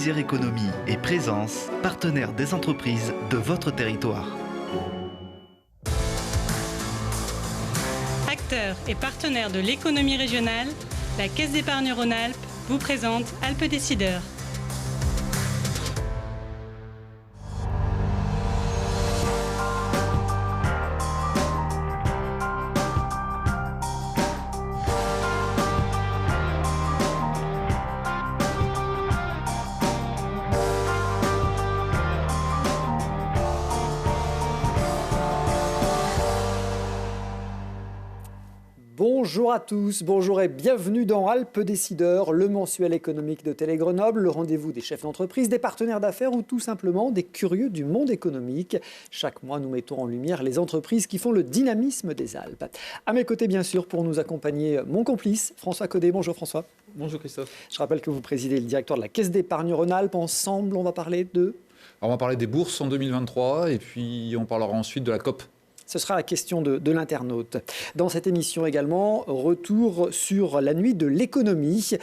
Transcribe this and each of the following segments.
Isère Économie et Présence, partenaire des entreprises de votre territoire. Acteur et partenaire de l'économie régionale, la Caisse d'épargne Rhône-Alpes vous présente Alpes Décideurs. Bonjour à tous, bonjour et bienvenue dans Alpes Décideurs, le mensuel économique de Télé Grenoble, le rendez-vous des chefs d'entreprise, des partenaires d'affaires ou tout simplement des curieux du monde économique. Chaque mois, nous mettons en lumière les entreprises qui font le dynamisme des Alpes. À mes côtés, bien sûr, pour nous accompagner, mon complice, François Codet. Bonjour François. Bonjour Christophe. Je rappelle que vous présidez le directoire de la Caisse d'épargne Rhône-Alpes. Ensemble, on va parler de... Alors, on va parler des bourses en 2023 et puis on parlera ensuite de la COP. Ce sera la question de l'internaute. Dans cette émission également, retour sur la nuit de l'économie.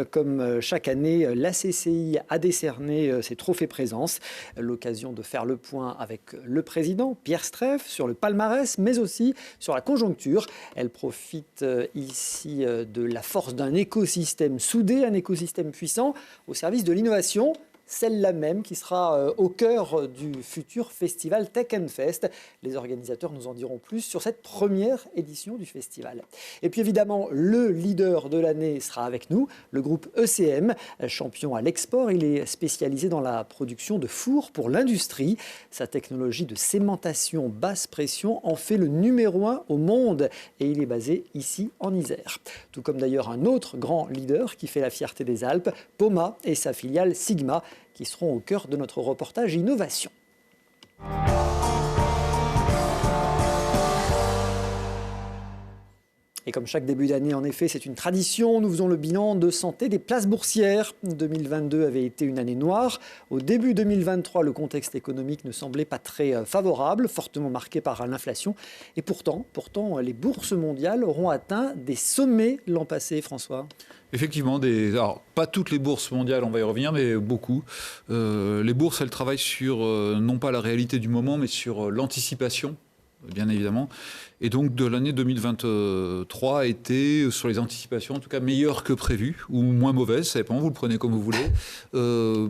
Comme chaque année, la CCI a décerné ses trophées présence. L'occasion de faire le point avec le président, Pierre Streff, sur le palmarès, mais aussi sur la conjoncture. Elle profite ici de la force d'un écosystème soudé, un écosystème puissant au service de l'innovation. Celle-là même qui sera au cœur du futur festival Tech Fest. Les organisateurs nous en diront plus sur cette première édition du festival. Et puis évidemment, le leader de l'année sera avec nous, le groupe ECM, champion à l'export. Il est spécialisé dans la production de fours pour l'industrie. Sa technologie de cémentation basse pression en fait le numéro 1 au monde et il est basé ici en Isère. Tout comme d'ailleurs un autre grand leader qui fait la fierté des Alpes, Poma et sa filiale Sigma, qui seront au cœur de notre reportage Innovation. Et comme chaque début d'année, en effet, c'est une tradition. Nous faisons le bilan de santé des places boursières. 2022 avait été une année noire. Au début 2023, le contexte économique ne semblait pas très favorable, fortement marqué par l'inflation. Et pourtant, les bourses mondiales auront atteint des sommets l'an passé, François. Effectivement, alors pas toutes les bourses mondiales, on va y revenir, mais beaucoup. Les bourses, elles travaillent sur non pas la réalité du moment, mais sur l'anticipation, bien évidemment. Et donc de l'année 2023 a été, sur les anticipations, en tout cas meilleure que prévu, ou moins mauvaise, ça dépend, vous le prenez comme vous voulez.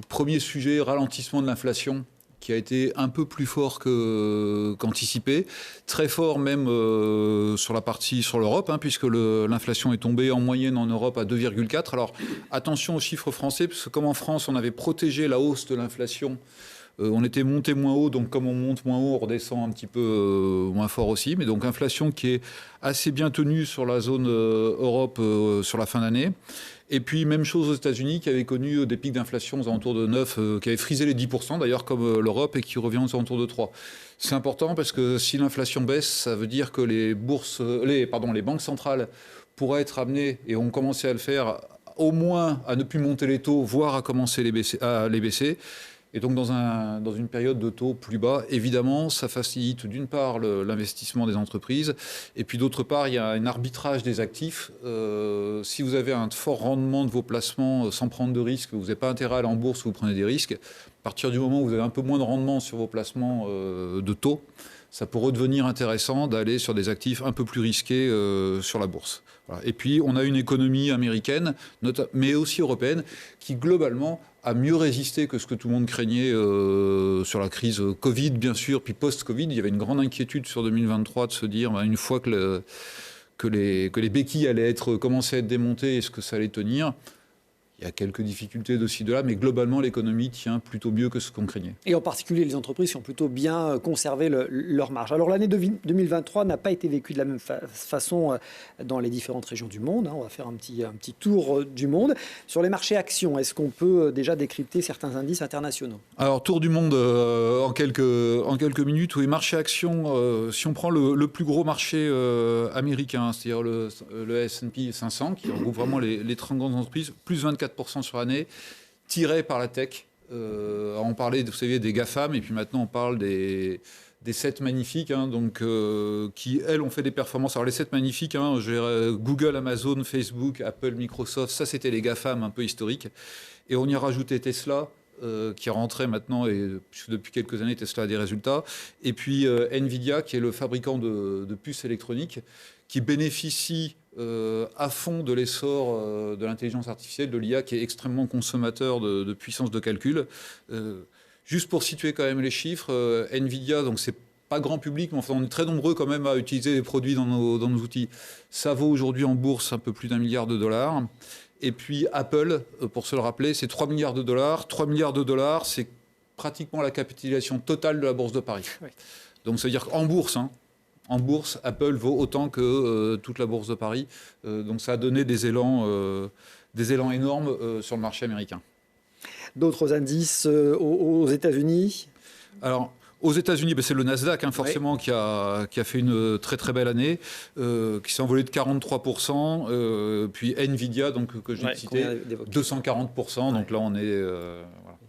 Premier sujet, ralentissement de l'inflation, qui a été un peu plus fort qu'anticipé, très fort même sur l'Europe, puisque l'inflation est tombée en moyenne en Europe à 2,4. Alors attention aux chiffres français, parce que comme en France on avait protégé la hausse de l'inflation, on était monté moins haut, donc comme on monte moins haut, on redescend un petit peu moins fort aussi. Mais donc inflation qui est assez bien tenue sur la zone Europe sur la fin d'année. Et puis même chose aux États-Unis qui avaient connu des pics d'inflation aux alentours de 9, qui avaient frisé les 10% d'ailleurs comme l'Europe et qui revient aux alentours de 3. C'est important parce que si l'inflation baisse, ça veut dire que les banques centrales pourraient être amenées, et ont commencé à le faire, au moins à ne plus monter les taux, voire à commencer à les baisser. Et donc dans une période de taux plus bas, évidemment, ça facilite d'une part l'investissement des entreprises, et puis d'autre part, il y a un arbitrage des actifs. Si vous avez un fort rendement de vos placements sans prendre de risques, vous n'avez pas intérêt à aller en bourse où vous prenez des risques. À partir du moment où vous avez un peu moins de rendement sur vos placements de taux, ça peut redevenir intéressant d'aller sur des actifs un peu plus risqués sur la bourse. Voilà. Et puis, on a une économie américaine, mais aussi européenne, qui globalement a mieux résisté que ce que tout le monde craignait sur la crise Covid, bien sûr, puis post-Covid. Il y avait une grande inquiétude sur 2023 de se dire, une fois que les béquilles allaient commencer à être démontées, est-ce que ça allait tenir ? Il y a quelques difficultés de ci, de là, mais globalement, l'économie tient plutôt mieux que ce qu'on craignait. Et en particulier, les entreprises qui ont plutôt bien conservé leur marge. Alors, l'année 2023 n'a pas été vécue de la même façon dans les différentes régions du monde. On va faire un petit tour du monde. Sur les marchés actions, est-ce qu'on peut déjà décrypter certains indices internationaux ? Alors, tour du monde en quelques minutes. Oui, marché actions, si on prend le plus gros marché américain, c'est-à-dire le S&P 500, qui regroupe vraiment les 30 grandes entreprises, plus 24% sur l'année, tiré par la tech. On parlait, vous savez, des GAFAM, et puis maintenant on parle des 7 magnifiques, qui, elles, ont fait des performances. Alors les 7 magnifiques, Google, Amazon, Facebook, Apple, Microsoft, ça c'était les GAFAM un peu historiques. Et on y a rajouté Tesla, qui est rentré maintenant, et depuis quelques années, Tesla a des résultats. Et puis Nvidia, qui est le fabricant de puces électroniques, qui bénéficie à fond de l'essor de l'intelligence artificielle, de l'IA, qui est extrêmement consommateur de puissance de calcul. Juste pour situer quand même les chiffres, Nvidia, donc c'est pas grand public, mais enfin on est très nombreux quand même à utiliser les produits dans nos outils. Ça vaut aujourd'hui en bourse un peu plus d'1 milliard de dollars. Et puis Apple, pour se le rappeler, c'est 3 milliards de dollars. 3 milliards de dollars, c'est pratiquement la capitalisation totale de la bourse de Paris. Oui. Donc ça veut dire qu'en bourse, en bourse, Apple vaut autant que toute la bourse de Paris. Donc ça a donné des élans énormes sur le marché américain. D'autres indices aux États-Unis? Alors, aux États-Unis, c'est le Nasdaq, forcément, oui, qui a fait une très très belle année, qui s'est envolé de 43%. Puis Nvidia, donc, que j'ai cité, 240%. Donc là, on est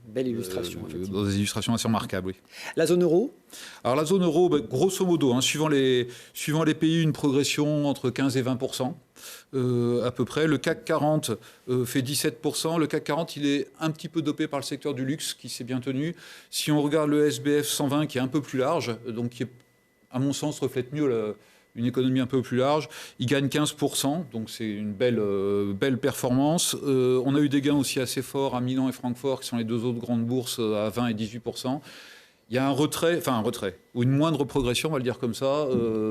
belle illustration, dans des illustrations assez remarquables. Oui. La zone euro? Alors la zone euro, grosso modo, suivant les pays, une progression entre 15 et 20%. À peu près. Le CAC 40 fait 17%. Le CAC 40, il est un petit peu dopé par le secteur du luxe qui s'est bien tenu. Si on regarde le SBF 120 qui est un peu plus large, donc qui, à mon sens, reflète mieux une économie un peu plus large, il gagne 15%. Donc c'est une belle performance. On a eu des gains aussi assez forts à Milan et Francfort, qui sont les deux autres grandes bourses, à 20 et 18%. Il y a un retrait, ou une moindre progression, on va le dire comme ça,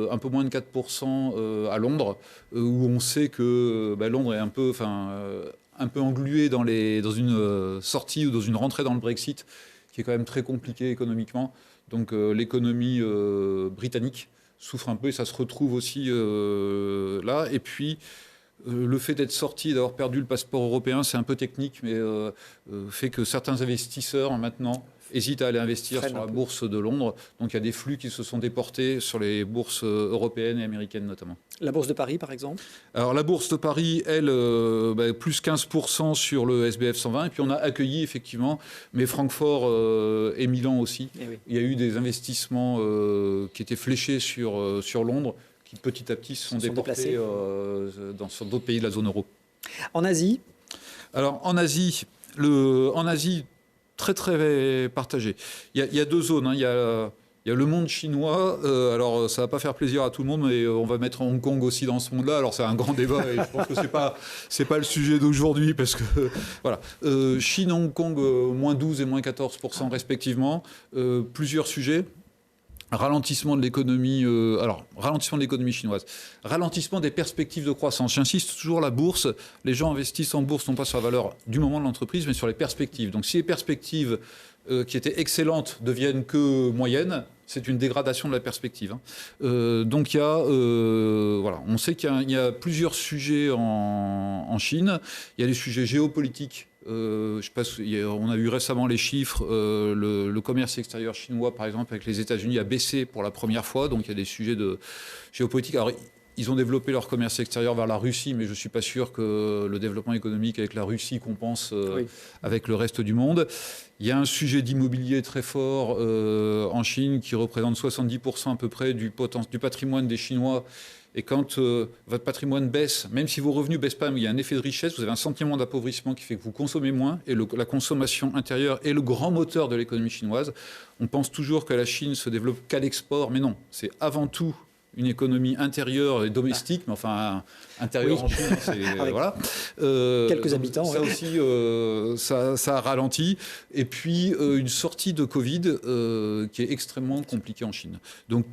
un peu moins de 4% à Londres, où on sait que Londres est un peu englué dans une sortie ou dans une rentrée dans le Brexit, qui est quand même très compliquée économiquement. Donc l'économie britannique souffre un peu et ça se retrouve aussi là. Et puis le fait d'être sorti et d'avoir perdu le passeport européen, c'est un peu technique, mais fait que certains investisseurs maintenant hésitent à aller investir sur la bourse de Londres. Donc il y a des flux qui se sont déportés sur les bourses européennes et américaines notamment. La bourse de Paris, par exemple? Alors la bourse de Paris, elle, plus 15% sur le SBF 120. Et puis on a accueilli effectivement, mais Francfort et Milan aussi. Et oui. Il y a eu des investissements qui étaient fléchés sur Londres, qui petit à petit se sont déportés sur d'autres pays de la zone euro. En Asie? Alors en Asie, très très partagé. Il y a deux zones. Il y a le monde chinois. Alors ça va pas faire plaisir à tout le monde, mais on va mettre Hong Kong aussi dans ce monde-là. Alors c'est un grand débat et je pense que c'est pas le sujet d'aujourd'hui parce que voilà. Chine, Hong Kong, moins 12 et moins 14% respectivement. Plusieurs sujets. Ralentissement de l'économie, ralentissement de l'économie chinoise, ralentissement des perspectives de croissance. J'insiste toujours, la bourse, les gens investissent en bourse non pas sur la valeur du moment de l'entreprise, mais sur les perspectives. Donc si les perspectives qui étaient excellentes deviennent que moyennes, c'est une dégradation de la perspective. Donc il y a, on sait qu'il y a plusieurs sujets en Chine. Il y a les sujets géopolitiques. On a eu récemment les chiffres. Le commerce extérieur chinois, par exemple, avec les États-Unis, a baissé pour la première fois. Donc il y a des sujets de géopolitique. Alors, ils ont développé leur commerce extérieur vers la Russie, mais je ne suis pas sûr que le développement économique avec la Russie compense avec le reste du monde. Il y a un sujet d'immobilier très fort en Chine qui représente 70% à peu près du patrimoine des Chinois. Et quand votre patrimoine baisse, même si vos revenus ne baissent pas, mais il y a un effet de richesse, vous avez un sentiment d'appauvrissement qui fait que vous consommez moins. Et la consommation intérieure est le grand moteur de l'économie chinoise. On pense toujours que la Chine se développe qu'à l'export, mais non, c'est avant tout une économie intérieure et domestique, mais enfin intérieure en Chine, c'est voilà. Quelques habitants. Ça aussi, ça a ralenti. Et puis une sortie de Covid qui est extrêmement compliquée en Chine. Donc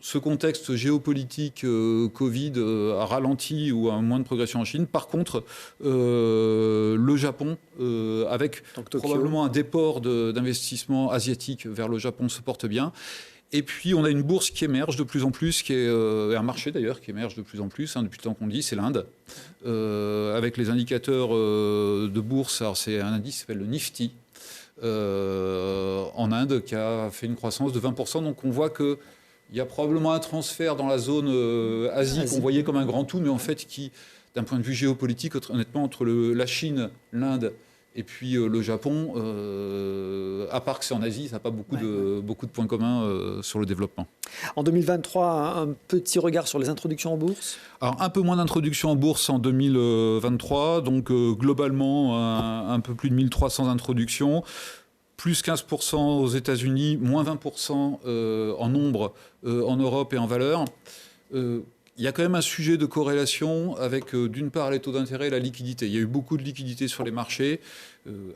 ce contexte géopolitique Covid a ralenti ou a moins de progression en Chine. Par contre, le Japon, avec probablement un déport d'investissement asiatique vers le Japon, se porte bien. Et puis, on a une bourse qui émerge de plus en plus, qui est un marché d'ailleurs qui émerge de plus en plus, depuis le temps qu'on le dit, c'est l'Inde. Avec les indicateurs de bourse, alors c'est un indice qui s'appelle le Nifty, en Inde, qui a fait une croissance de 20%. Donc, on voit que il y a probablement un transfert dans la zone Asie qu'on voyait comme un grand tout, mais en fait qui, d'un point de vue géopolitique, honnêtement, entre la Chine, l'Inde et puis le Japon, à part que c'est en Asie, ça n'a pas beaucoup de points communs sur le développement. En 2023, un petit regard sur les introductions en bourse? Alors, un peu moins d'introductions en bourse en 2023, donc globalement un peu plus de 1300 introductions. plus 15% aux États-Unis, moins 20% en nombre en Europe et en valeur. Il y a quand même un sujet de corrélation avec, d'une part, les taux d'intérêt et la liquidité. Il y a eu beaucoup de liquidité sur les marchés.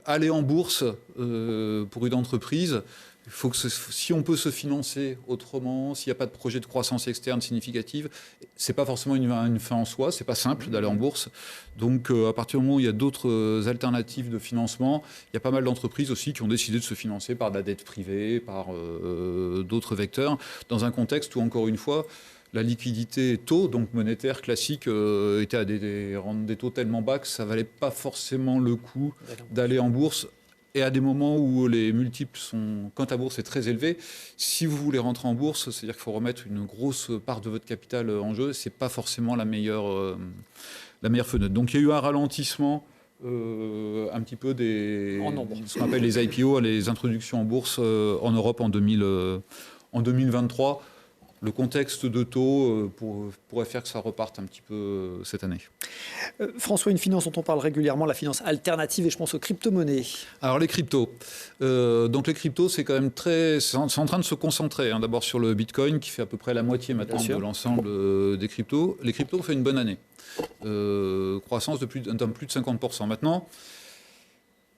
Aller en bourse pour une entreprise, il faut que si on peut se financer autrement, s'il n'y a pas de projet de croissance externe significative, c'est pas forcément une fin en soi, c'est pas simple d'aller en bourse. Donc à partir du moment où il y a d'autres alternatives de financement, il y a pas mal d'entreprises aussi qui ont décidé de se financer par de la dette privée, par d'autres vecteurs, dans un contexte où, encore une fois, la liquidité taux, donc monétaire classique, était à des taux tellement bas que ça valait pas forcément le coup d'aller en bourse. Et à des moments où les multiples sont, quand la bourse est très élevée, si vous voulez rentrer en bourse, c'est-à-dire qu'il faut remettre une grosse part de votre capital en jeu, c'est pas forcément la meilleure fenêtre. Donc il y a eu un ralentissement un petit peu ce qu'on appelle les IPO, les introductions en bourse en Europe en 2023. Le contexte de taux pourrait faire que ça reparte un petit peu cette année. François, une finance dont on parle régulièrement, la finance alternative, et je pense aux crypto-monnaies. Alors les cryptos. Donc les cryptos, c'est quand même c'est en train de se concentrer. D'abord sur le Bitcoin, qui fait à peu près la moitié maintenant de l'ensemble des cryptos. Les cryptos ont fait une bonne année. Croissance d'un plus de 50%. Maintenant,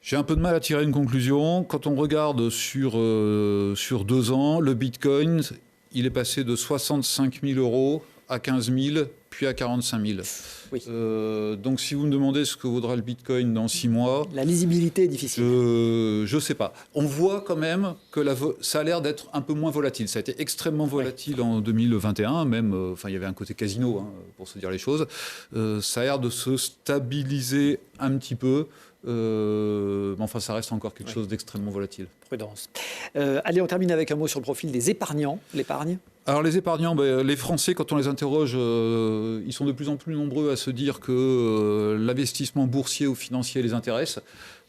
j'ai un peu de mal à tirer une conclusion. Quand on regarde sur 2 ans, le Bitcoin, il est passé de 65 000 euros à 15 000, puis à 45 000. Oui. Donc si vous me demandez ce que vaudra le Bitcoin dans 6 mois... La lisibilité est difficile. Je ne sais pas. On voit quand même que ça a l'air d'être un peu moins volatile. Ça a été extrêmement volatile en 2021, même, il y avait un côté casino, pour se dire les choses. Ça a l'air de se stabiliser un petit peu. Mais enfin, ça reste encore quelque chose d'extrêmement volatile. Prudence. Allez, on termine avec un mot sur le profil des épargnants. L'épargne. Alors les épargnants, les Français, quand on les interroge, ils sont de plus en plus nombreux à se dire que l'investissement boursier ou financier les intéresse.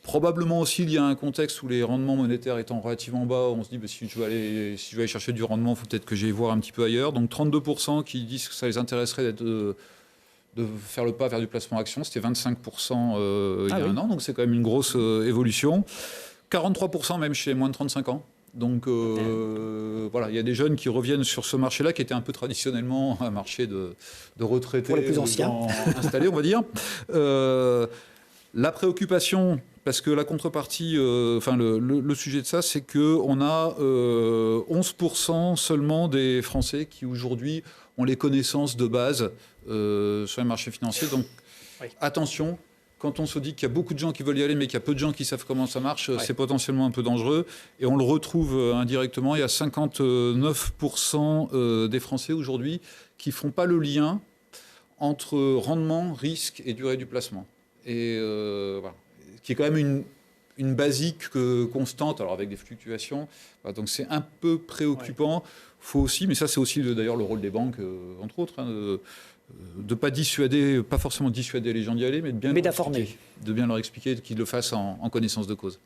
Probablement aussi, il y a un contexte où les rendements monétaires étant relativement bas, on se dit si je veux aller chercher du rendement, il faut peut-être que j'aille voir un petit peu ailleurs. Donc 32% qui disent que ça les intéresserait de faire le pas vers du placement action. C'était 25% il y a un an, donc c'est quand même une grosse évolution. 43% même chez les moins de 35 ans. Donc voilà, il y a des jeunes qui reviennent sur ce marché-là, qui était un peu traditionnellement un marché de retraités pour les plus anciens installés, on va dire. La préoccupation, parce que la contrepartie, le sujet de ça, c'est qu'on a 11% seulement des Français qui aujourd'hui ont les connaissances de base sur les marchés financiers. Donc attention. Quand on se dit qu'il y a beaucoup de gens qui veulent y aller, mais qu'il y a peu de gens qui savent comment ça marche, c'est potentiellement un peu dangereux. Et on le retrouve indirectement. Il y a 59% des Français aujourd'hui qui ne font pas le lien entre rendement, risque et durée du placement. Et voilà. Qui est quand même une basique constante, alors avec des fluctuations. Voilà, donc c'est un peu préoccupant. Faut aussi, mais ça c'est aussi d'ailleurs le rôle des banques, entre autres, de pas forcément dissuader les gens d'y aller, mais d'informer, de bien leur expliquer qu'ils le fassent en connaissance de cause.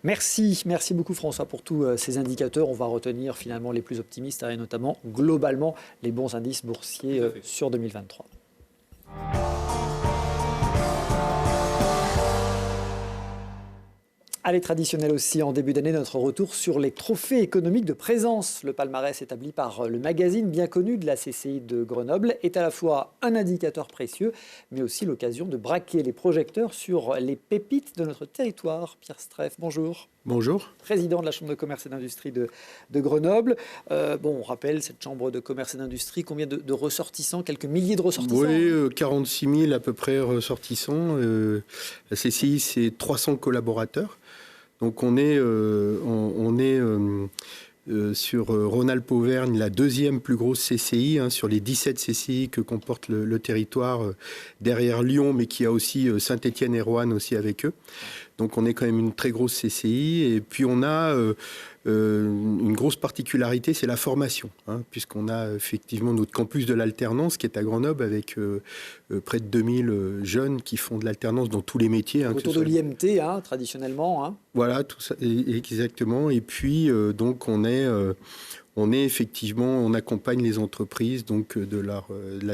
Merci beaucoup François pour tous ces indicateurs. On va retenir finalement les plus optimistes et notamment globalement les bons indices boursiers sur 2023. Allez, traditionnel aussi en début d'année, notre retour sur les trophées économiques de présence. Le palmarès établi par le magazine bien connu de la CCI de Grenoble est à la fois un indicateur précieux, mais aussi l'occasion de braquer les projecteurs sur les pépites de notre territoire. Pierre Streff, bonjour. Bonjour. Président de la Chambre de commerce et d'industrie de Grenoble. On rappelle cette Chambre de commerce et d'industrie, combien de ressortissants? Quelques milliers de ressortissants? Oui, 46 000 à peu près ressortissants. La CCI, c'est 300 collaborateurs. Donc on est sur Rhône-Alpes-Auvergne, la deuxième plus grosse CCI, sur les 17 CCI que comporte le territoire, derrière Lyon, mais qui a aussi Saint-Étienne et Roanne aussi avec eux. Donc on est quand même une très grosse CCI. Et puis on a une grosse particularité, c'est la formation, puisqu'on a effectivement notre campus de l'alternance qui est à Grenoble avec près de 2000 jeunes qui font de l'alternance dans tous les métiers. Autour de l'IMT, traditionnellement. Voilà, tout ça, exactement. Et puis, donc, on accompagne les entreprises donc de la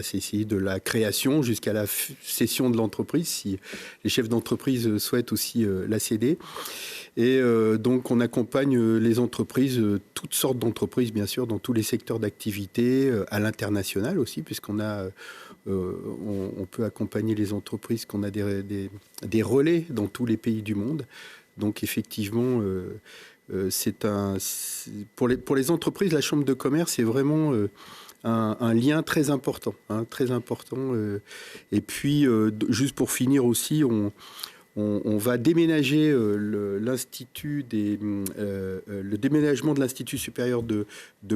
CCI, de la création jusqu'à la cession de l'entreprise, si les chefs d'entreprise souhaitent aussi la céder. Et donc, on accompagne les entreprises, toutes sortes d'entreprises, bien sûr, dans tous les secteurs d'activité, à l'international aussi, puisqu'on a, on peut accompagner les entreprises, qu'on a des relais dans tous les pays du monde. Donc, effectivement, pour les entreprises, la Chambre de commerce est vraiment un lien très important. Très important. Et puis, juste pour finir aussi, on va déménager le déménagement de l'Institut supérieur de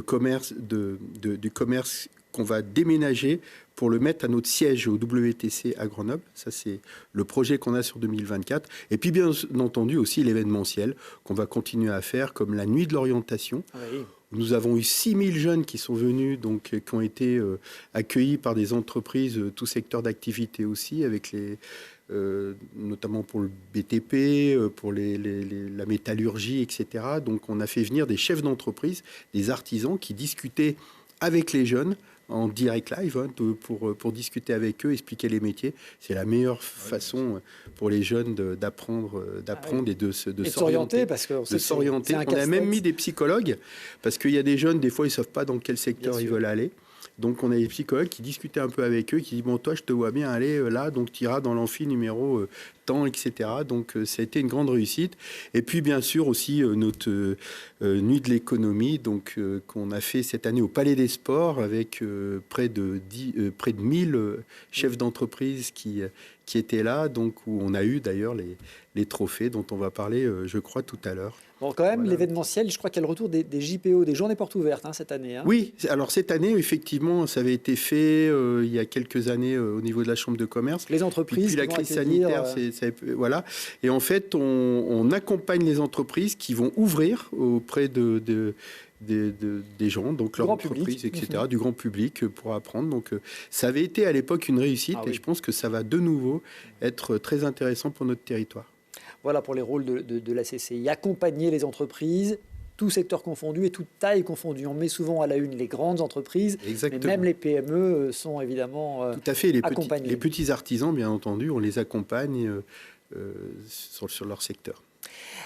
commerce, du commerce qu'on va déménager pour le mettre à notre siège au WTC à Grenoble. Ça, c'est le projet qu'on a sur 2024. Et puis, bien entendu, aussi l'événementiel qu'on va continuer à faire, comme la Nuit de l'orientation. Oui. Nous avons eu 6000 jeunes qui sont venus, donc, qui ont été accueillis par des entreprises, tout secteur d'activité aussi, avec notamment pour le BTP, pour la métallurgie, etc. Donc, on a fait venir des chefs d'entreprise, des artisans qui discutaient avec les jeunes en direct live pour discuter avec eux, expliquer les métiers. C'est la meilleure façon pour les jeunes d'apprendre et de s'orienter. On a même mis des psychologues, parce qu'il y a des jeunes, des fois, ils ne savent pas dans quel secteur ils veulent aller. Donc, on a des psychologues qui discutaient un peu avec eux, qui disent « Bon, toi, je te vois bien aller là, donc tu iras dans l'amphi numéro tant, etc. » Donc, ça a été une grande réussite. Et puis, bien sûr, aussi, notre Nuit de l'économie, donc qu'on a fait cette année au Palais des Sports, avec près de 1000 chefs d'entreprise qui étaient là, donc où on a eu d'ailleurs les trophées dont on va parler, je crois, tout à l'heure. Bon, quand même, l'événementiel, je crois qu'il y a le retour des JPO, des journées portes ouvertes, cette année. Oui, alors cette année, effectivement, ça avait été fait il y a quelques années au niveau de la Chambre de commerce. Les entreprises. Puis la crise sanitaire, voilà. Et en fait, on accompagne les entreprises qui vont ouvrir auprès des gens, donc leur entreprise, etc., du grand public pour apprendre. Donc, ça avait été à l'époque une réussite et je pense que ça va de nouveau être très intéressant pour notre territoire. Voilà pour les rôles de la CCI. Accompagner les entreprises, tout secteur confondu et toute taille confondue. On met souvent à la une les grandes entreprises, mais même les PME sont évidemment tout à fait. accompagnés. Les petits artisans, bien entendu, on les accompagne sur leur secteur.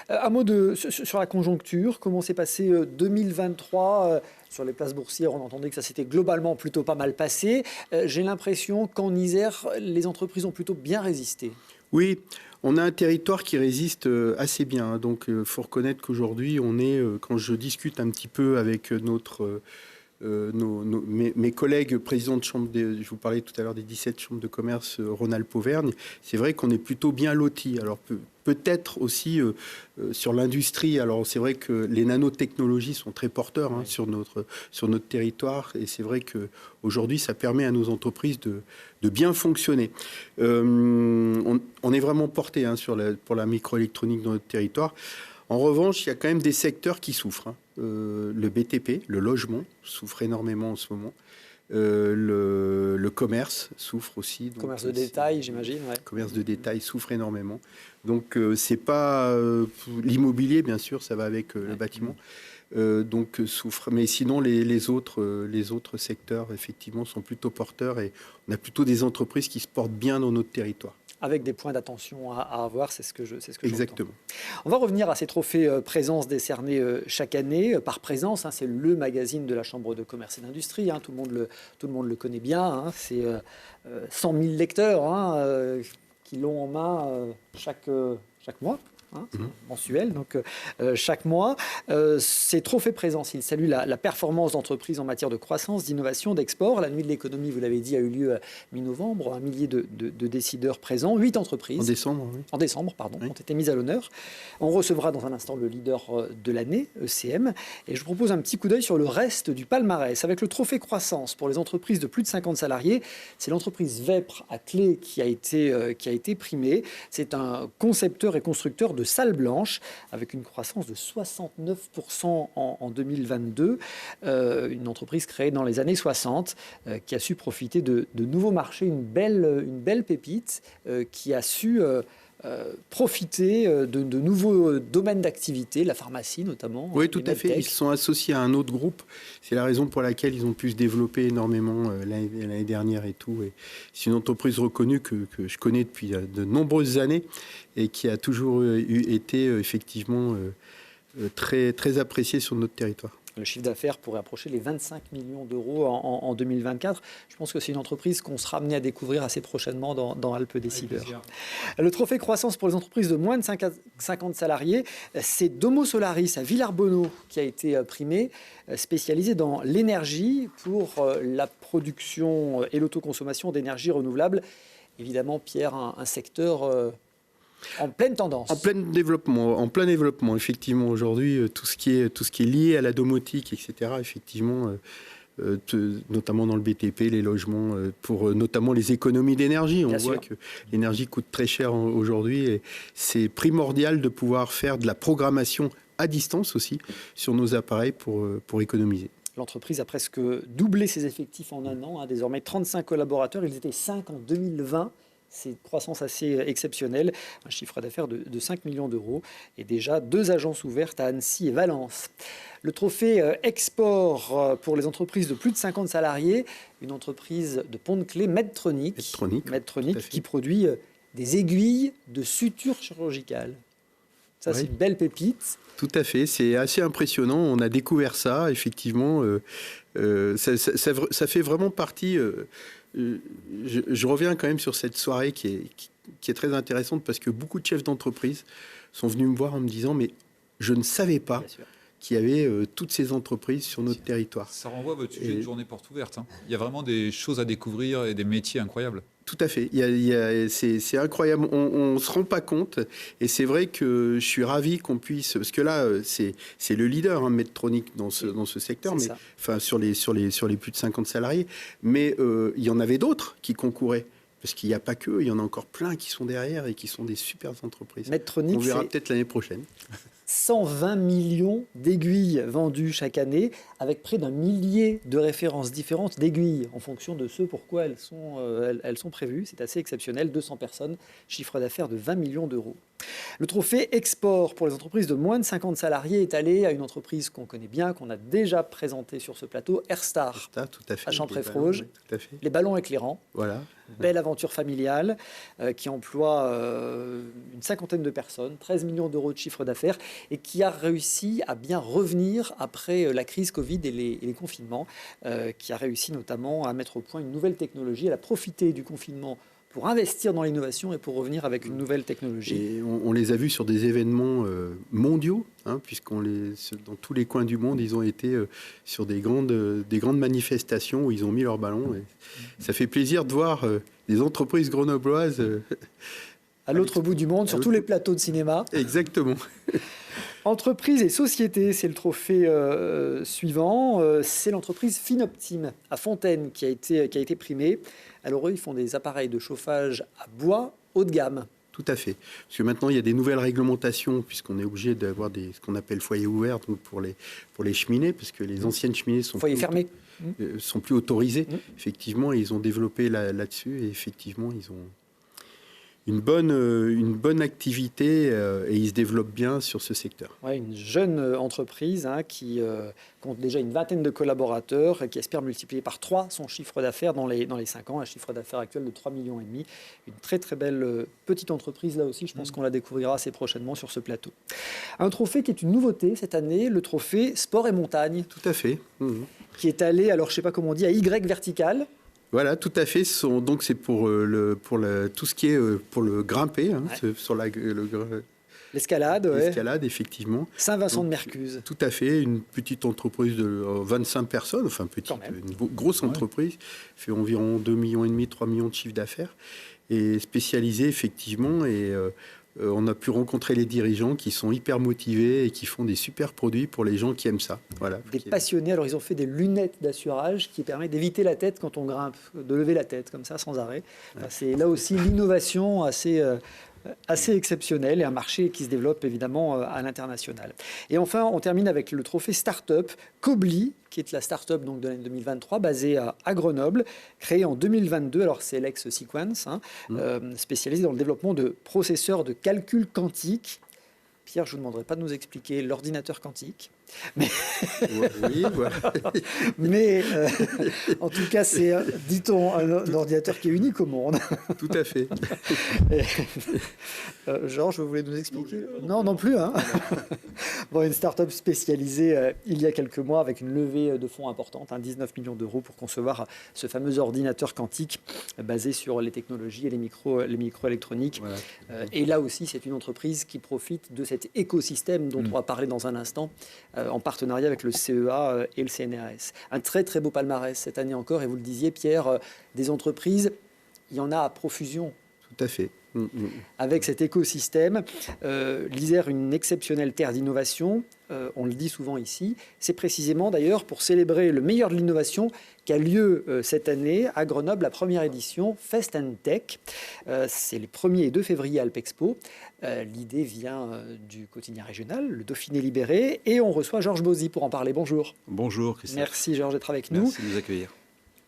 Un mot sur la conjoncture. Comment s'est passé 2023 sur les places boursières? On entendait que ça s'était globalement plutôt pas mal passé. J'ai l'impression qu'en Isère, les entreprises ont plutôt bien résisté. Oui, on a un territoire qui résiste assez bien. Donc, il faut reconnaître qu'aujourd'hui, on est, quand je discute un petit peu avec mes collègues présidents de chambre, je vous parlais tout à l'heure des 17 chambres de commerce Rhône-Alpes-Auvergne, c'est vrai qu'on est plutôt bien lotis. Alors peut-être aussi sur l'industrie. Alors c'est vrai que les nanotechnologies sont très porteurs sur notre territoire, et c'est vrai qu'aujourd'hui ça permet à nos entreprises de bien fonctionner. On est vraiment porté pour la microélectronique dans notre territoire. En revanche, il y a quand même des secteurs qui souffrent. Le BTP, le logement, souffre énormément en ce moment. Le commerce souffre aussi. Donc, commerce de détail, j'imagine. Ouais. Commerce de détail souffre énormément. Donc, c'est pas l'immobilier, bien sûr, ça va avec le bâtiment. Donc, souffre. Mais sinon, les autres secteurs, effectivement, sont plutôt porteurs, et on a plutôt des entreprises qui se portent bien dans notre territoire. Avec des points d'attention à avoir, c'est ce que Exactement. J'entends. On va revenir à ces trophées présence décernés chaque année par Présence. C'est le magazine de la Chambre de commerce et d'industrie. Tout le monde le connaît bien. C'est 100 000 lecteurs qui l'ont en main chaque mois. Mensuel, donc chaque mois. Ces trophées présence, ils saluent la performance d'entreprises en matière de croissance, d'innovation, d'export. La Nuit de l'économie, vous l'avez dit, a eu lieu mi-novembre. 1 millier de décideurs présents, 8 entreprises. En décembre, ont été mises à l'honneur. On recevra dans un instant le leader de l'année, ECM. Et je vous propose un petit coup d'œil sur le reste du palmarès. Avec le trophée croissance pour les entreprises de plus de 50 salariés, c'est l'entreprise Vepr à Clé qui a été primée. C'est un concepteur et constructeur de salles blanches, avec une croissance de 69% en 2022. Une entreprise créée dans les années 60, qui a su profiter de nouveaux marchés, une belle pépite, qui a su profiter de nouveaux domaines d'activité, la pharmacie notamment. Oui, tout à fait. Ils se sont associés à un autre groupe. C'est la raison pour laquelle ils ont pu se développer énormément l'année dernière et tout. Et c'est une entreprise reconnue que je connais depuis de nombreuses années et qui a toujours été effectivement très, très appréciée sur notre territoire. Le chiffre d'affaires pourrait approcher les 25 millions d'euros en 2024. Je pense que c'est une entreprise qu'on sera amené à découvrir assez prochainement dans Alpes Décideurs. Le trophée croissance pour les entreprises de moins de 50 salariés, c'est Domo Solaris à Villarbonneau qui a été primé, spécialisé dans l'énergie pour la production et l'autoconsommation d'énergie renouvelable. Évidemment, Pierre, un secteur en pleine tendance. En plein développement, effectivement. Aujourd'hui, tout ce qui est lié à la domotique, etc., effectivement, notamment dans le BTP, les logements, pour notamment les économies d'énergie. On voit que l'énergie coûte très cher aujourd'hui et c'est primordial de pouvoir faire de la programmation à distance aussi sur nos appareils pour économiser. L'entreprise a presque doublé ses effectifs en un an. Désormais, 35 collaborateurs. Ils étaient 5 en 2020. C'est une croissance assez exceptionnelle, un chiffre d'affaires de 5 millions d'euros et déjà 2 agences ouvertes à Annecy et Valence. Le trophée export pour les entreprises de plus de 50 salariés, une entreprise de Pont-de-Clé, Medtronic qui produit des aiguilles de suture chirurgicale. Ça, oui. C'est une belle pépite. Tout à fait, c'est assez impressionnant. On a découvert ça, effectivement. Ça fait vraiment partie... Je reviens quand même sur cette soirée qui est très intéressante parce que beaucoup de chefs d'entreprise sont venus me voir en me disant « mais je ne savais pas qu'il y avait toutes ces entreprises sur notre territoire ». Ça renvoie à votre sujet de journée porte ouverte. Il y a vraiment des choses à découvrir et des métiers incroyables. Tout à fait. C'est incroyable. On ne se rend pas compte. Et c'est vrai que je suis ravi qu'on puisse... Parce que là, c'est le leader, Medtronic, dans ce secteur, mais, enfin, sur les plus de 50 salariés. Mais il y en avait d'autres qui concouraient. Parce qu'il n'y a pas qu'eux, il y en a encore plein qui sont derrière et qui sont des super entreprises. Medtronic, on verra peut-être l'année prochaine. 120 millions d'aiguilles vendues chaque année, avec près d'1 millier de références différentes d'aiguilles, en fonction de ce pourquoi elles sont prévues. C'est assez exceptionnel, 200 personnes, chiffre d'affaires de 20 millions d'euros. Le trophée export pour les entreprises de moins de 50 salariés est allé à une entreprise qu'on connaît bien, qu'on a déjà présentée sur ce plateau, Airstar, tout à fait, à Champré-Frouge. Les ballons éclairants. Voilà. Belle aventure familiale qui emploie une cinquantaine de personnes, 13 millions d'euros de chiffre d'affaires et qui a réussi à bien revenir après la crise Covid et les confinements, qui a réussi notamment à mettre au point une nouvelle technologie. Elle a profité du confinement pour investir dans l'innovation et pour revenir avec une nouvelle technologie. Et on les a vus sur des événements mondiaux, puisqu'on dans tous les coins du monde, ils ont été sur des grandes manifestations où ils ont mis leurs ballons. Et ça fait plaisir de voir des entreprises grenobloises à l'autre bout du monde, sur tous les plateaux de cinéma. Exactement. Entreprise et société, c'est le trophée suivant. C'est l'entreprise Finoptime à Fontaine qui a été primée. Alors eux, ils font des appareils de chauffage à bois haut de gamme. Tout à fait. Parce que maintenant, il y a des nouvelles réglementations, puisqu'on est obligé d'avoir ce qu'on appelle foyers ouverts donc pour les cheminées, parce que les anciennes cheminées sont plus autorisées. Effectivement, ils ont développé là-dessus et effectivement, ils ont une bonne activité et ils se développent bien sur ce secteur. Ouais, une jeune entreprise qui compte déjà une vingtaine de collaborateurs et qui espère multiplier par 3 son chiffre d'affaires dans les 5 ans, un chiffre d'affaires actuel de 3,5 millions. Une très très belle petite entreprise là aussi, je pense qu'on la découvrira assez prochainement sur ce plateau. Un trophée qui est une nouveauté cette année, le trophée Sport et Montagne. Tout à fait. Qui est allé, alors je ne sais pas comment on dit, à Y vertical. Voilà, tout à fait. Donc c'est pour tout ce qui est pour le grimper, sur l'escalade. L'escalade, effectivement. Saint-Vincent-de-Mercuse. Tout à fait, une petite entreprise de 25 personnes, enfin une grosse entreprise, fait environ 2,5 millions, 3 millions de chiffre d'affaires, et spécialisée effectivement. Et on a pu rencontrer les dirigeants qui sont hyper motivés et qui font des super produits pour les gens qui aiment ça. Voilà. Des passionnés. Alors, ils ont fait des lunettes d'assurage qui permettent d'éviter la tête quand on grimpe, de lever la tête comme ça sans arrêt. Enfin, c'est là aussi l'innovation assez assez exceptionnel et un marché qui se développe évidemment à l'international. Et enfin, on termine avec le trophée Startup Cobly, qui est la start-up donc de l'année 2023, basée à Grenoble, créée en 2022. Alors, c'est l'ex-Sequence, spécialisée dans le développement de processeurs de calcul quantique. Pierre, je ne vous demanderai pas de nous expliquer l'ordinateur quantique. Mais, oui, voilà. Mais en tout cas, c'est, dit-on, un ordinateur qui est unique au monde. Tout à fait. Georges, vous voulez nous expliquer? Non plus. Hein. Bon, une start-up spécialisée il y a quelques mois avec une levée de fonds importante, 19 millions d'euros pour concevoir ce fameux ordinateur quantique basé sur les technologies et les microélectroniques. Voilà. Et là aussi, c'est une entreprise qui profite de cet écosystème dont on va parler dans un instant, en partenariat avec le CEA et le CNRS. Un très très beau palmarès cette année encore, et vous le disiez Pierre, des entreprises, il y en a à profusion. Tout à fait. Avec cet écosystème, l'Isère, une exceptionnelle terre d'innovation, on le dit souvent ici, c'est précisément d'ailleurs pour célébrer le meilleur de l'innovation qu'a lieu cette année à Grenoble, la première édition Fest & Tech. C'est les 1er et 2 février à Alpexpo. L'idée vient du quotidien régional, le Dauphiné Libéré, et on reçoit Georges Bauzy pour en parler. Bonjour. Bonjour Christophe. Merci Georges d'être avec nous. Merci de nous accueillir.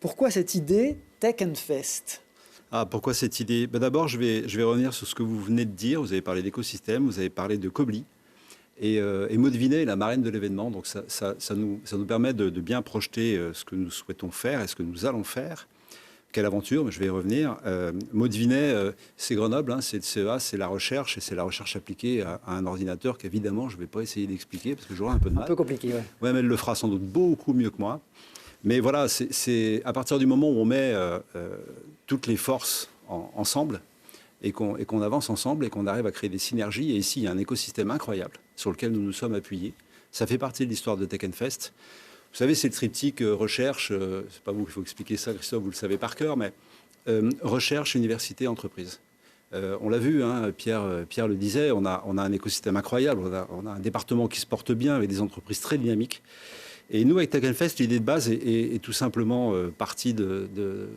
Pourquoi cette idée Tech & Fest ? Pourquoi cette idée ? D'abord, je vais revenir sur ce que vous venez de dire. Vous avez parlé d'écosystème, vous avez parlé de Cobly. Et Maud Vinet est la marraine de l'événement. Donc ça nous permet de bien projeter ce que nous souhaitons faire et ce que nous allons faire. Quelle aventure, mais je vais y revenir. Maud Vinet, c'est Grenoble, c'est le CEA, c'est la recherche, et c'est la recherche appliquée à un ordinateur qu'évidemment, je ne vais pas essayer d'expliquer parce que j'aurai un peu de mal. Un peu compliqué, oui. Ouais, mais elle le fera sans doute beaucoup mieux que moi. Mais voilà, c'est à partir du moment où on met toutes les forces ensemble et qu'on avance ensemble et qu'on arrive à créer des synergies. Et ici, il y a un écosystème incroyable sur lequel nous nous sommes appuyés. Ça fait partie de l'histoire de Tech & Fest. Vous savez, c'est le triptyque recherche. C'est pas vous qu'il faut expliquer ça, Christophe, vous le savez par cœur, mais recherche, université, entreprise. On l'a vu, hein, Pierre le disait, on a un écosystème incroyable. On a un département qui se porte bien avec des entreprises très dynamiques. Et nous, avec Tech & Fest, l'idée de base est tout simplement partie de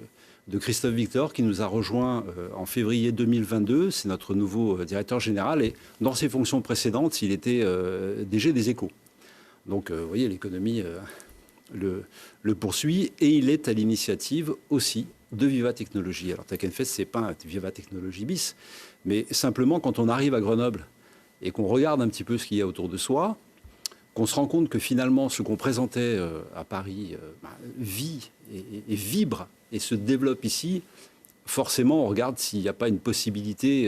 Christophe Victor, qui nous a rejoint en février 2022. C'est notre nouveau directeur général. Et dans ses fonctions précédentes, il était DG des Échos. Donc, vous voyez, l'économie le poursuit. Et il est à l'initiative aussi de Viva Technologies. Alors, Tech & Fest, ce n'est pas un Viva Technologies bis. Mais simplement, quand on arrive à Grenoble et qu'on regarde un petit peu ce qu'il y a autour de soi, qu'on se rend compte que finalement, ce qu'on présentait à Paris vit et vibre et se développe ici, forcément, on regarde s'il n'y a pas une possibilité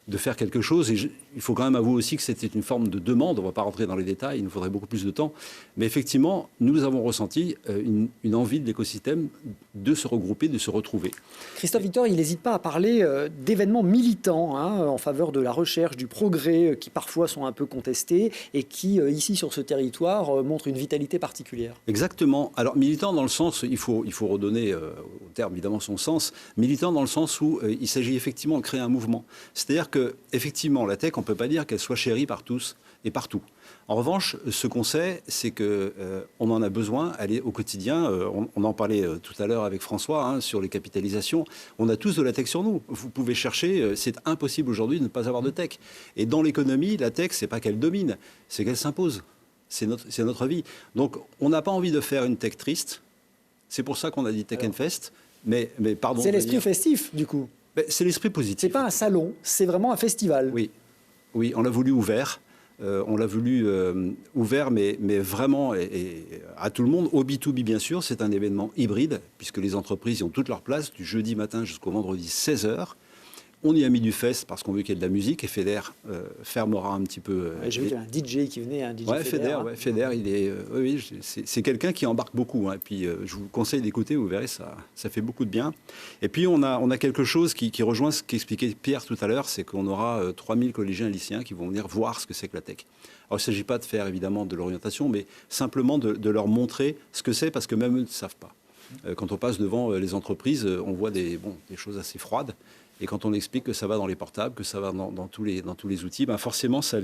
de faire quelque chose. Et il faut quand même avouer aussi que c'était une forme de demande. On ne va pas rentrer dans les détails, il nous faudrait beaucoup plus de temps. Mais effectivement, nous avons ressenti une envie de l'écosystème de se regrouper, de se retrouver. Christophe Victor, il n'hésite pas à parler d'événements militants en faveur de la recherche, du progrès, qui parfois sont un peu contestés et qui, ici sur ce territoire, montrent une vitalité particulière. Exactement. Alors, militant dans le sens, il faut redonner au terme évidemment son sens, militant dans le sens où il s'agit effectivement de créer un mouvement. C'est-à-dire que, effectivement, la tech, on ne peut pas dire qu'elle soit chérie par tous et partout. En revanche, ce qu'on sait, c'est qu'on en a besoin, elle est au quotidien. On en parlait tout à l'heure avec François sur les capitalisations. On a tous de la tech sur nous. Vous pouvez chercher, c'est impossible aujourd'hui de ne pas avoir de tech. Et dans l'économie, la tech, c'est pas qu'elle domine, c'est qu'elle s'impose. C'est notre vie. Donc, on n'a pas envie de faire une tech triste. C'est pour ça qu'on a dit Tech & Fest. Mais pardon. C'est l'esprit festif, du coup. C'est l'esprit positif. C'est pas un salon, c'est vraiment un festival. Oui, on l'a voulu ouvert. On l'a voulu ouvert, mais vraiment et à tout le monde. Au B2B, bien sûr, c'est un événement hybride, puisque les entreprises y ont toute leur place, du jeudi matin jusqu'au vendredi 16h. On y a mis du fest parce qu'on veut qu'il y ait de la musique, et Feder fermera un petit peu. J'ai vu qu'il y a un DJ qui venait, un DJ Feder, il est, c'est quelqu'un qui embarque beaucoup. Et puis, je vous conseille d'écouter, vous verrez, ça fait beaucoup de bien. Et puis, on a quelque chose qui rejoint ce qu'expliquait Pierre tout à l'heure, c'est qu'on aura 3000 collégiens et lycéens qui vont venir voir ce que c'est que la tech. Alors, il ne s'agit pas de faire, évidemment, de l'orientation, mais simplement de leur montrer ce que c'est, parce que même eux ne savent pas. Quand on passe devant les entreprises, on voit des choses assez froides. Et quand on explique que ça va dans les portables, que ça va dans tous les outils, forcément, ça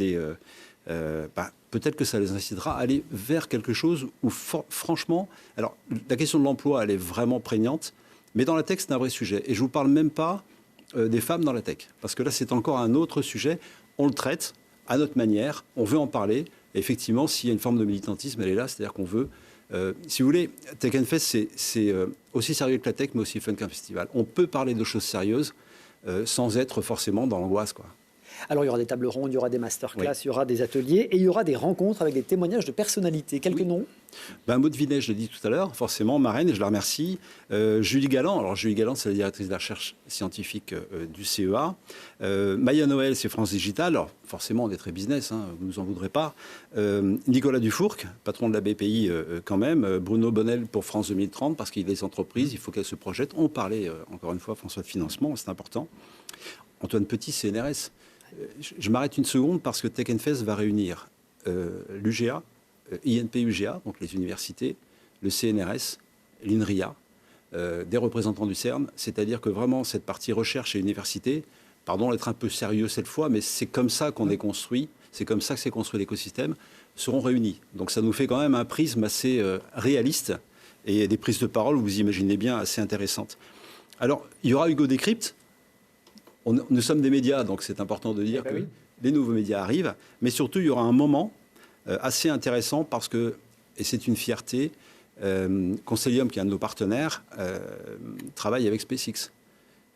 peut-être que ça les incitera à aller vers quelque chose où, franchement, alors la question de l'emploi, elle est vraiment prégnante, mais dans la tech, c'est un vrai sujet. Et je ne vous parle même pas des femmes dans la tech. Parce que là, c'est encore un autre sujet. On le traite à notre manière, on veut en parler. Et effectivement, s'il y a une forme de militantisme, elle est là. C'est-à-dire qu'on veut... si vous voulez, Tech and Fest, c'est aussi sérieux que la tech, mais aussi fun qu'un festival. On peut parler de choses sérieuses sans être forcément dans l'angoisse, quoi. Alors, il y aura des tables rondes, il y aura des masterclass, Oui. il y aura des ateliers et il y aura des rencontres avec des témoignages de personnalités. Quelques noms? Maud Vinet, je l'ai dit tout à l'heure, forcément, marraine, et je la remercie. Julie Galland, alors Julie Galland, c'est la directrice de la recherche scientifique du CEA. Maya Noël, c'est France Digital. Alors, forcément, on est très business, hein, vous ne nous en voudrez pas. Nicolas Dufourc, patron de la BPI quand même. Bruno Bonnel pour France 2030, parce qu'il y a des entreprises, il faut qu'elles se projettent. On parlait, encore une fois, François, de financement, c'est important. Antoine Petit, CNRS. Je m'arrête une seconde parce que Tech and Fest va réunir l'UGA, INP-UGA, donc les universités, le CNRS, l'INRIA, des représentants du CERN. C'est-à-dire que vraiment, cette partie recherche et université, pardon d'être un peu sérieux cette fois, mais c'est comme ça qu'on est construit, c'est comme ça que s'est construit l'écosystème, seront réunis. Donc ça nous fait quand même un prisme assez réaliste et des prises de parole, vous imaginez bien, assez intéressantes. Alors, il y aura Hugo Décrypte. Nous sommes des médias, donc c'est important de dire que les nouveaux médias arrivent. Mais surtout, il y aura un moment assez intéressant parce que, et c'est une fierté, Constellium, qui est un de nos partenaires, travaille avec SpaceX.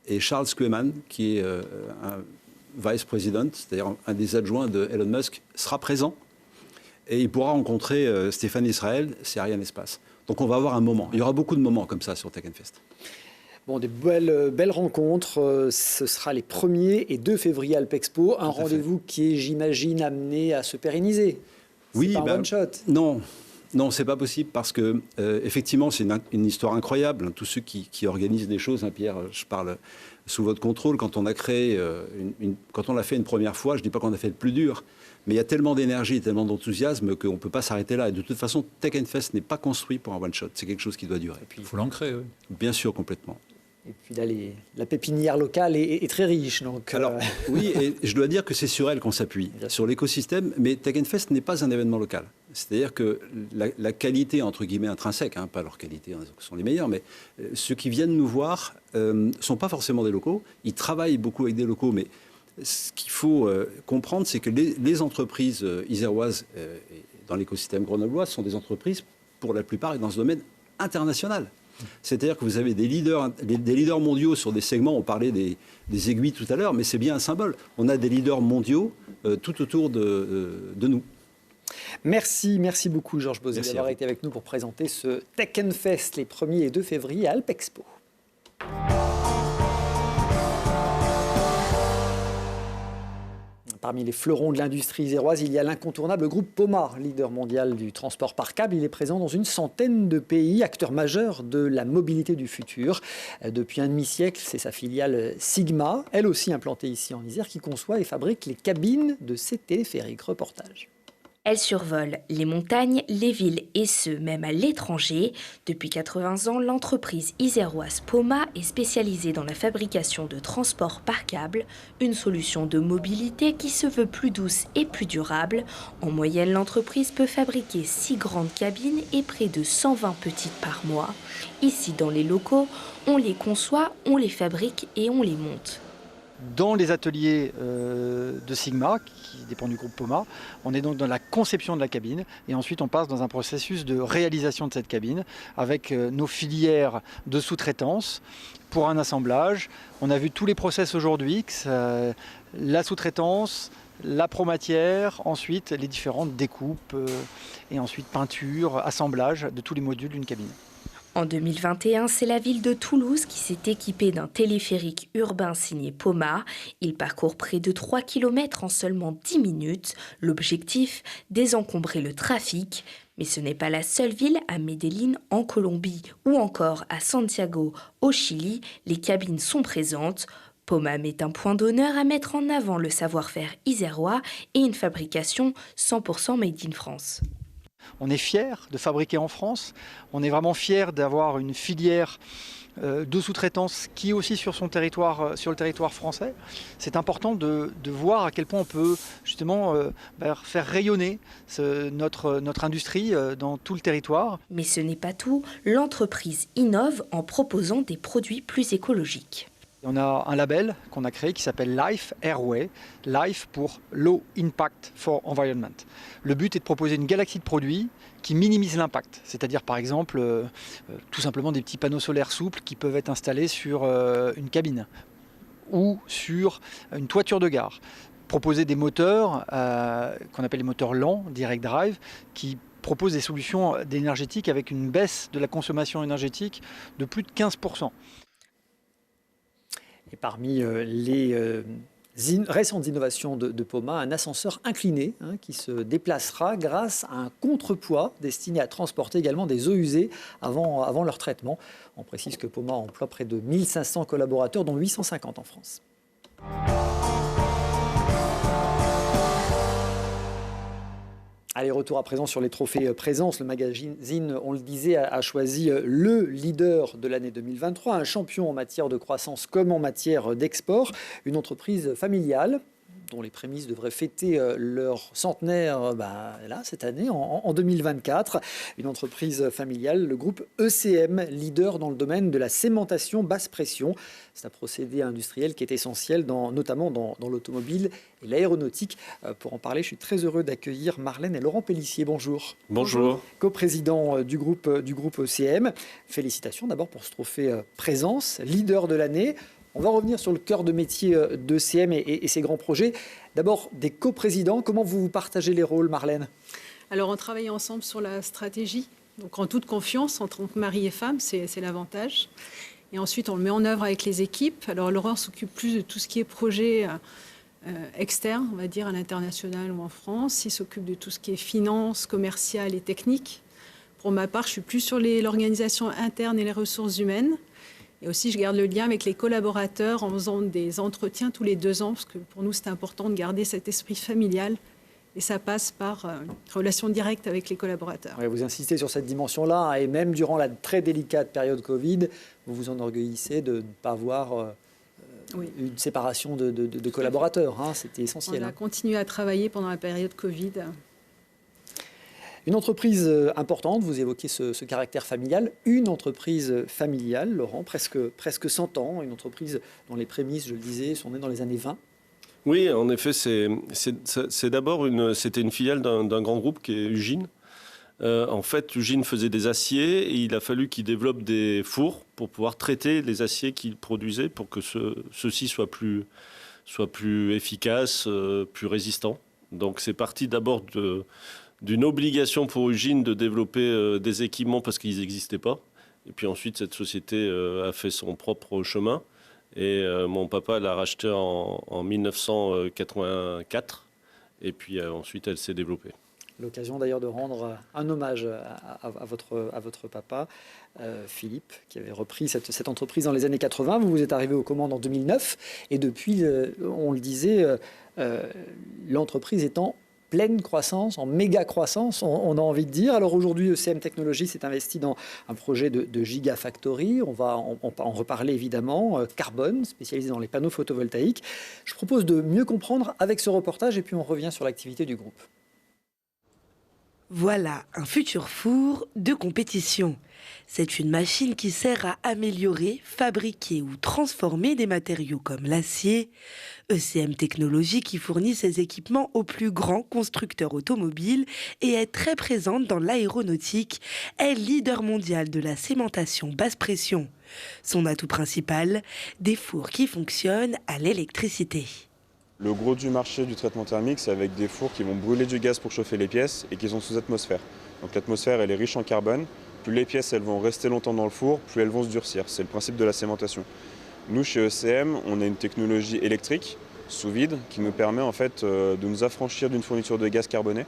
Et Charles Koeman, qui est un vice-président, c'est-à-dire un des adjoints de Elon Musk, sera présent. Et il pourra rencontrer Stéphane Israël, c'est Ariane Espace. Donc on va avoir un moment. Il y aura beaucoup de moments comme ça sur Tech and Fest. Bon, des belles rencontres. Ce sera les 1er et 2 février à Alpexpo. Un rendez-vous qui est, j'imagine, amené à se pérenniser. Oui, pas un one shot. Non, c'est pas possible parce que effectivement, c'est une histoire incroyable. Tous ceux qui organisent des choses, hein, Pierre, je parle sous votre contrôle. Quand on a créé, quand on l'a fait une première fois, je dis pas qu'on a fait le plus dur, mais il y a tellement d'énergie, tellement d'enthousiasme qu'on peut pas s'arrêter là. Et de toute façon, Tech and Fest n'est pas construit pour un one shot. C'est quelque chose qui doit durer. Il faut l'ancrer, oui. Bien sûr, complètement. Et puis là, la pépinière locale est très riche. Donc, Alors, oui, et je dois dire que c'est sur elle qu'on s'appuie, sur l'écosystème, mais Tech and Fest n'est pas un événement local. C'est-à-dire que la qualité, entre guillemets, intrinsèque, hein, pas leur qualité, sont les meilleurs, mais ceux qui viennent nous voir ne sont pas forcément des locaux. Ils travaillent beaucoup avec des locaux, mais ce qu'il faut comprendre, c'est que les entreprises iséroises dans l'écosystème grenoblois sont des entreprises, pour la plupart, dans ce domaine international. C'est-à-dire que vous avez des leaders mondiaux sur des segments, on parlait des aiguilles tout à l'heure, mais c'est bien un symbole. On a des leaders mondiaux tout autour de nous. Merci beaucoup Georges Bozet d'avoir été avec nous pour présenter ce Tech and Fest les 1er et 2 février à Alpexpo. Parmi les fleurons de l'industrie iséroise, il y a l'incontournable groupe Poma, leader mondial du transport par câble. Il est présent dans une centaine de pays, acteur majeur de la mobilité du futur. Depuis un demi-siècle, c'est sa filiale Sigma, elle aussi implantée ici en Isère, qui conçoit et fabrique les cabines de ces téléphériques. Reportage. Elle survole les montagnes, les villes et ce, même à l'étranger. Depuis 80 ans, l'entreprise iséroise Poma est spécialisée dans la fabrication de transports par câble, une solution de mobilité qui se veut plus douce et plus durable. En moyenne, l'entreprise peut fabriquer 6 grandes cabines et près de 120 petites par mois. Ici, dans les locaux, on les conçoit, on les fabrique et on les monte. Dans les ateliers de Sigma, qui dépend du groupe Poma, on est donc dans la conception de la cabine et ensuite on passe dans un processus de réalisation de cette cabine avec nos filières de sous-traitance pour un assemblage. On a vu tous les process aujourd'hui, la sous-traitance, la promatière, ensuite les différentes découpes et ensuite peinture, assemblage de tous les modules d'une cabine. En 2021, c'est la ville de Toulouse qui s'est équipée d'un téléphérique urbain signé Poma. Il parcourt près de 3 km en seulement 10 minutes. L'objectif, désencombrer le trafic. Mais ce n'est pas la seule ville, à Medellín en Colombie ou encore à Santiago au Chili, les cabines sont présentes. Poma met un point d'honneur à mettre en avant le savoir-faire isérois et une fabrication 100% made in France. On est fiers de fabriquer en France, on est vraiment fiers d'avoir une filière de sous-traitance qui est aussi sur le territoire français. C'est important de voir à quel point on peut justement faire rayonner notre industrie dans tout le territoire. Mais ce n'est pas tout, l'entreprise innove en proposant des produits plus écologiques. On a un label qu'on a créé qui s'appelle Life Airway, Life pour Low Impact for Environment. Le but est de proposer une galaxie de produits qui minimisent l'impact, c'est-à-dire par exemple tout simplement des petits panneaux solaires souples qui peuvent être installés sur une cabine ou sur une toiture de gare. Proposer des moteurs qu'on appelle les moteurs lents, direct drive, qui proposent des solutions énergétiques avec une baisse de la consommation énergétique de plus de 15%. Et parmi les récentes innovations de Poma, un ascenseur incliné qui se déplacera grâce à un contrepoids destiné à transporter également des eaux usées avant leur traitement. On précise que Poma emploie près de 1500 collaborateurs, dont 850 en France. Allez, retour à présent sur les trophées Présence. Le magazine, on le disait, a choisi le leader de l'année 2023, un champion en matière de croissance comme en matière d'export, une entreprise familiale dont les prémices devraient fêter leur centenaire là, cette année, en 2024. Une entreprise familiale, le groupe ECM, leader dans le domaine de la cémentation basse pression. C'est un procédé industriel qui est essentiel, notamment dans l'automobile et l'aéronautique. Pour en parler, je suis très heureux d'accueillir Marlène et Laurent Pellissier. Bonjour. Bonjour. Co-président du groupe ECM. Félicitations d'abord pour ce trophée Présence, leader de l'année. On va revenir sur le cœur de métier d'ECM et ses grands projets. D'abord, des coprésidents. Comment vous partagez les rôles, Marlène ? Alors, on travaille ensemble sur la stratégie. Donc, en toute confiance, en tant que mari et femme, c'est l'avantage. Et ensuite, on le met en œuvre avec les équipes. Alors, Laurent s'occupe plus de tout ce qui est projet externe, on va dire, à l'international ou en France. Il s'occupe de tout ce qui est finance, commercial et technique. Pour ma part, je suis plus sur l'organisation interne et les ressources humaines. Et aussi, je garde le lien avec les collaborateurs en faisant des entretiens tous les 2 ans, parce que pour nous, c'est important de garder cet esprit familial. Et ça passe par une relation directe avec les collaborateurs. Ouais, vous insistez sur cette dimension-là, et même durant la très délicate période Covid, vous vous enorgueillissez de ne pas avoir une séparation de collaborateurs. C'était essentiel. On a continué à travailler pendant la période Covid. Une entreprise importante, vous évoquez ce caractère familial, une entreprise familiale, Laurent, presque 100 ans, une entreprise dont les prémices, je le disais, sont nées dans les années 20. Oui, en effet, c'était une filiale d'un grand groupe qui est Ugine. En fait, Ugine faisait des aciers et il a fallu qu'il développe des fours pour pouvoir traiter les aciers qu'il produisait pour que ceux-ci soient plus efficaces, plus résistants. Donc c'est parti d'abord d'une obligation pour Ugine de développer des équipements parce qu'ils n'existaient pas. Et puis ensuite, cette société a fait son propre chemin. Et mon papa l'a racheté en 1984. Et puis ensuite, elle s'est développée. L'occasion d'ailleurs de rendre un hommage à votre papa, Philippe, qui avait repris cette entreprise dans les années 80. Vous êtes arrivé aux commandes en 2009. Et depuis, on le disait, l'entreprise est en pleine croissance, en méga croissance, on a envie de dire. Alors aujourd'hui, ECM Technologies s'est investi dans un projet de Gigafactory. On va en reparler évidemment. Carbone, spécialisé dans les panneaux photovoltaïques. Je propose de mieux comprendre avec ce reportage et puis on revient sur l'activité du groupe. Voilà un futur four de compétition. C'est une machine qui sert à améliorer, fabriquer ou transformer des matériaux comme l'acier. ECM Technologies, qui fournit ses équipements aux plus grands constructeurs automobiles et est très présente dans l'aéronautique, est leader mondial de la cémentation basse pression. Son atout principal, des fours qui fonctionnent à l'électricité. Le gros du marché du traitement thermique, c'est avec des fours qui vont brûler du gaz pour chauffer les pièces et qui sont sous atmosphère. Donc l'atmosphère, elle est riche en carbone. Plus les pièces elles vont rester longtemps dans le four, plus elles vont se durcir. C'est le principe de la cémentation. Nous, chez ECM, on a une technologie électrique, sous vide, qui nous permet en fait de nous affranchir d'une fourniture de gaz carboné.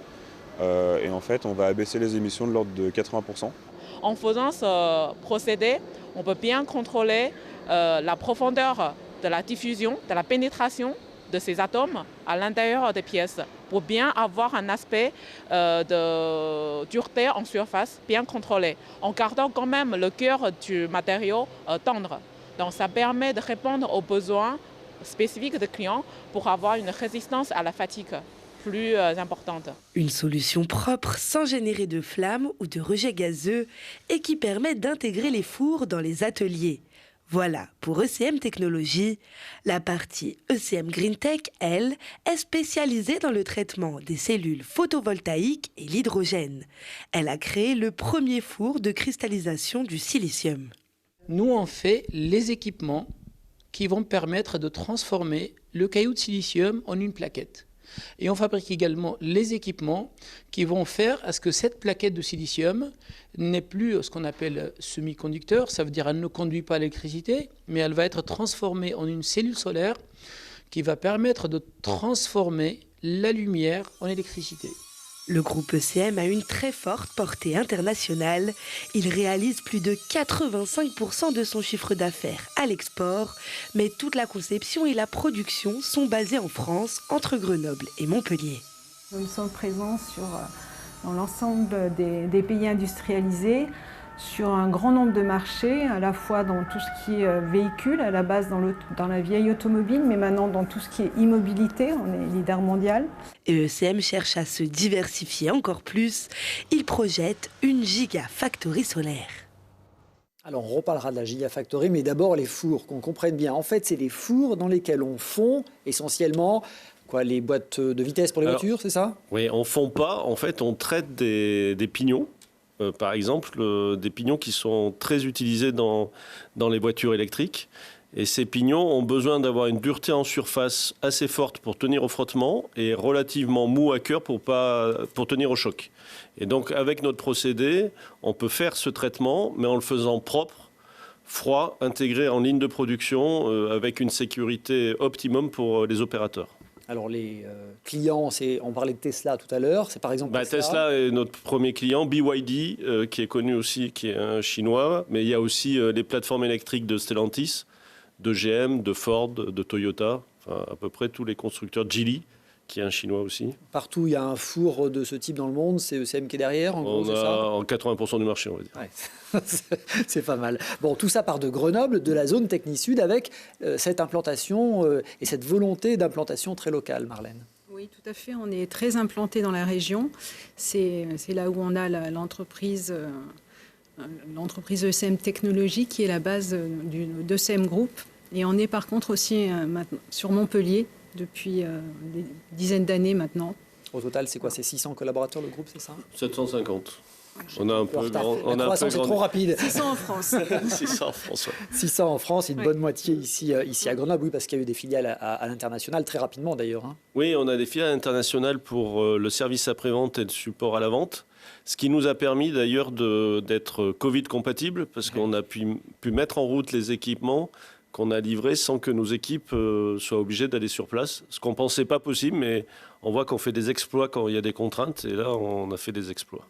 Et en fait, on va abaisser les émissions de l'ordre de 80%. En faisant ce procédé, on peut bien contrôler la profondeur de la diffusion, de la pénétration de ces atomes à l'intérieur des pièces pour bien avoir un aspect de dureté en surface bien contrôlé, en gardant quand même le cœur du matériau tendre. Donc ça permet de répondre aux besoins spécifiques des clients pour avoir une résistance à la fatigue plus importante. Une solution propre, sans générer de flammes ou de rejets gazeux et qui permet d'intégrer les fours dans les ateliers. Voilà pour ECM Technologies. La partie ECM GreenTech, elle, est spécialisée dans le traitement des cellules photovoltaïques et l'hydrogène. Elle a créé le premier four de cristallisation du silicium. Nous, on fait les équipements qui vont permettre de transformer le caillou de silicium en une plaquette. Et on fabrique également les équipements qui vont faire à ce que cette plaquette de silicium n'est plus ce qu'on appelle semi-conducteur, ça veut dire elle ne conduit pas l'électricité, mais elle va être transformée en une cellule solaire qui va permettre de transformer la lumière en électricité. Le groupe ECM a une très forte portée internationale. Il réalise plus de 85% de son chiffre d'affaires à l'export, mais toute la conception et la production sont basées en France, entre Grenoble et Montpellier. Nous sommes présents dans l'ensemble des pays industrialisés, sur un grand nombre de marchés, à la fois dans tout ce qui est véhicule, à la base dans la vieille automobile, mais maintenant dans tout ce qui est immobilité, on est leader mondial. Et ECM cherche à se diversifier encore plus. Il projette une gigafactory solaire. Alors on reparlera de la gigafactory, mais d'abord les fours, qu'on comprenne bien. En fait, c'est les fours dans lesquels on fond essentiellement les boîtes de vitesse pour les voitures, c'est ça? Oui, on ne fond pas, en fait on traite des pignons. Par exemple, des pignons qui sont très utilisés dans les voitures électriques. Et ces pignons ont besoin d'avoir une dureté en surface assez forte pour tenir au frottement et relativement mou à cœur pour tenir au choc. Et donc, avec notre procédé, on peut faire ce traitement, mais en le faisant propre, froid, intégré en ligne de production, avec une sécurité optimum pour les opérateurs. Alors les clients, on parlait de Tesla tout à l'heure, c'est par exemple Tesla est notre premier client, BYD qui est connu aussi, qui est un chinois, mais il y a aussi les plateformes électriques de Stellantis, de GM, de Ford, de Toyota, enfin à peu près tous les constructeurs, Geely qui est un chinois aussi. Partout il y a un four de ce type dans le monde, c'est ECM qui est derrière, en gros, c'est ça ? En 80% du marché, on va dire. Ouais. C'est pas mal. Bon, tout ça part de Grenoble, de la zone Technisud, avec cette implantation et cette volonté d'implantation très locale, Marlène. Oui, tout à fait. On est très implanté dans la région. C'est là où on a l'entreprise ECM Technologies, qui est la base d'ECM Group. Et on est par contre aussi maintenant sur Montpellier, depuis des dizaines d'années maintenant. Au total, c'est quoi? C'est 600 collaborateurs, le groupe, c'est ça? 750. On a un peu grand. La croissance est trop rapide. 600 en France. 600 en France, ouais. 600 en France, une bonne moitié ici à Grenoble, oui, parce qu'il y a eu des filiales à l'international, très rapidement d'ailleurs. Hein. Oui, on a des filiales internationales pour le service après-vente et le support à la vente. Ce qui nous a permis d'ailleurs d'être Covid compatible, parce qu'on a pu mettre en route les équipements qu'on a livrés sans que nos équipes soient obligées d'aller sur place. Ce qu'on ne pensait pas possible, mais on voit qu'on fait des exploits quand il y a des contraintes, et là, on a fait des exploits.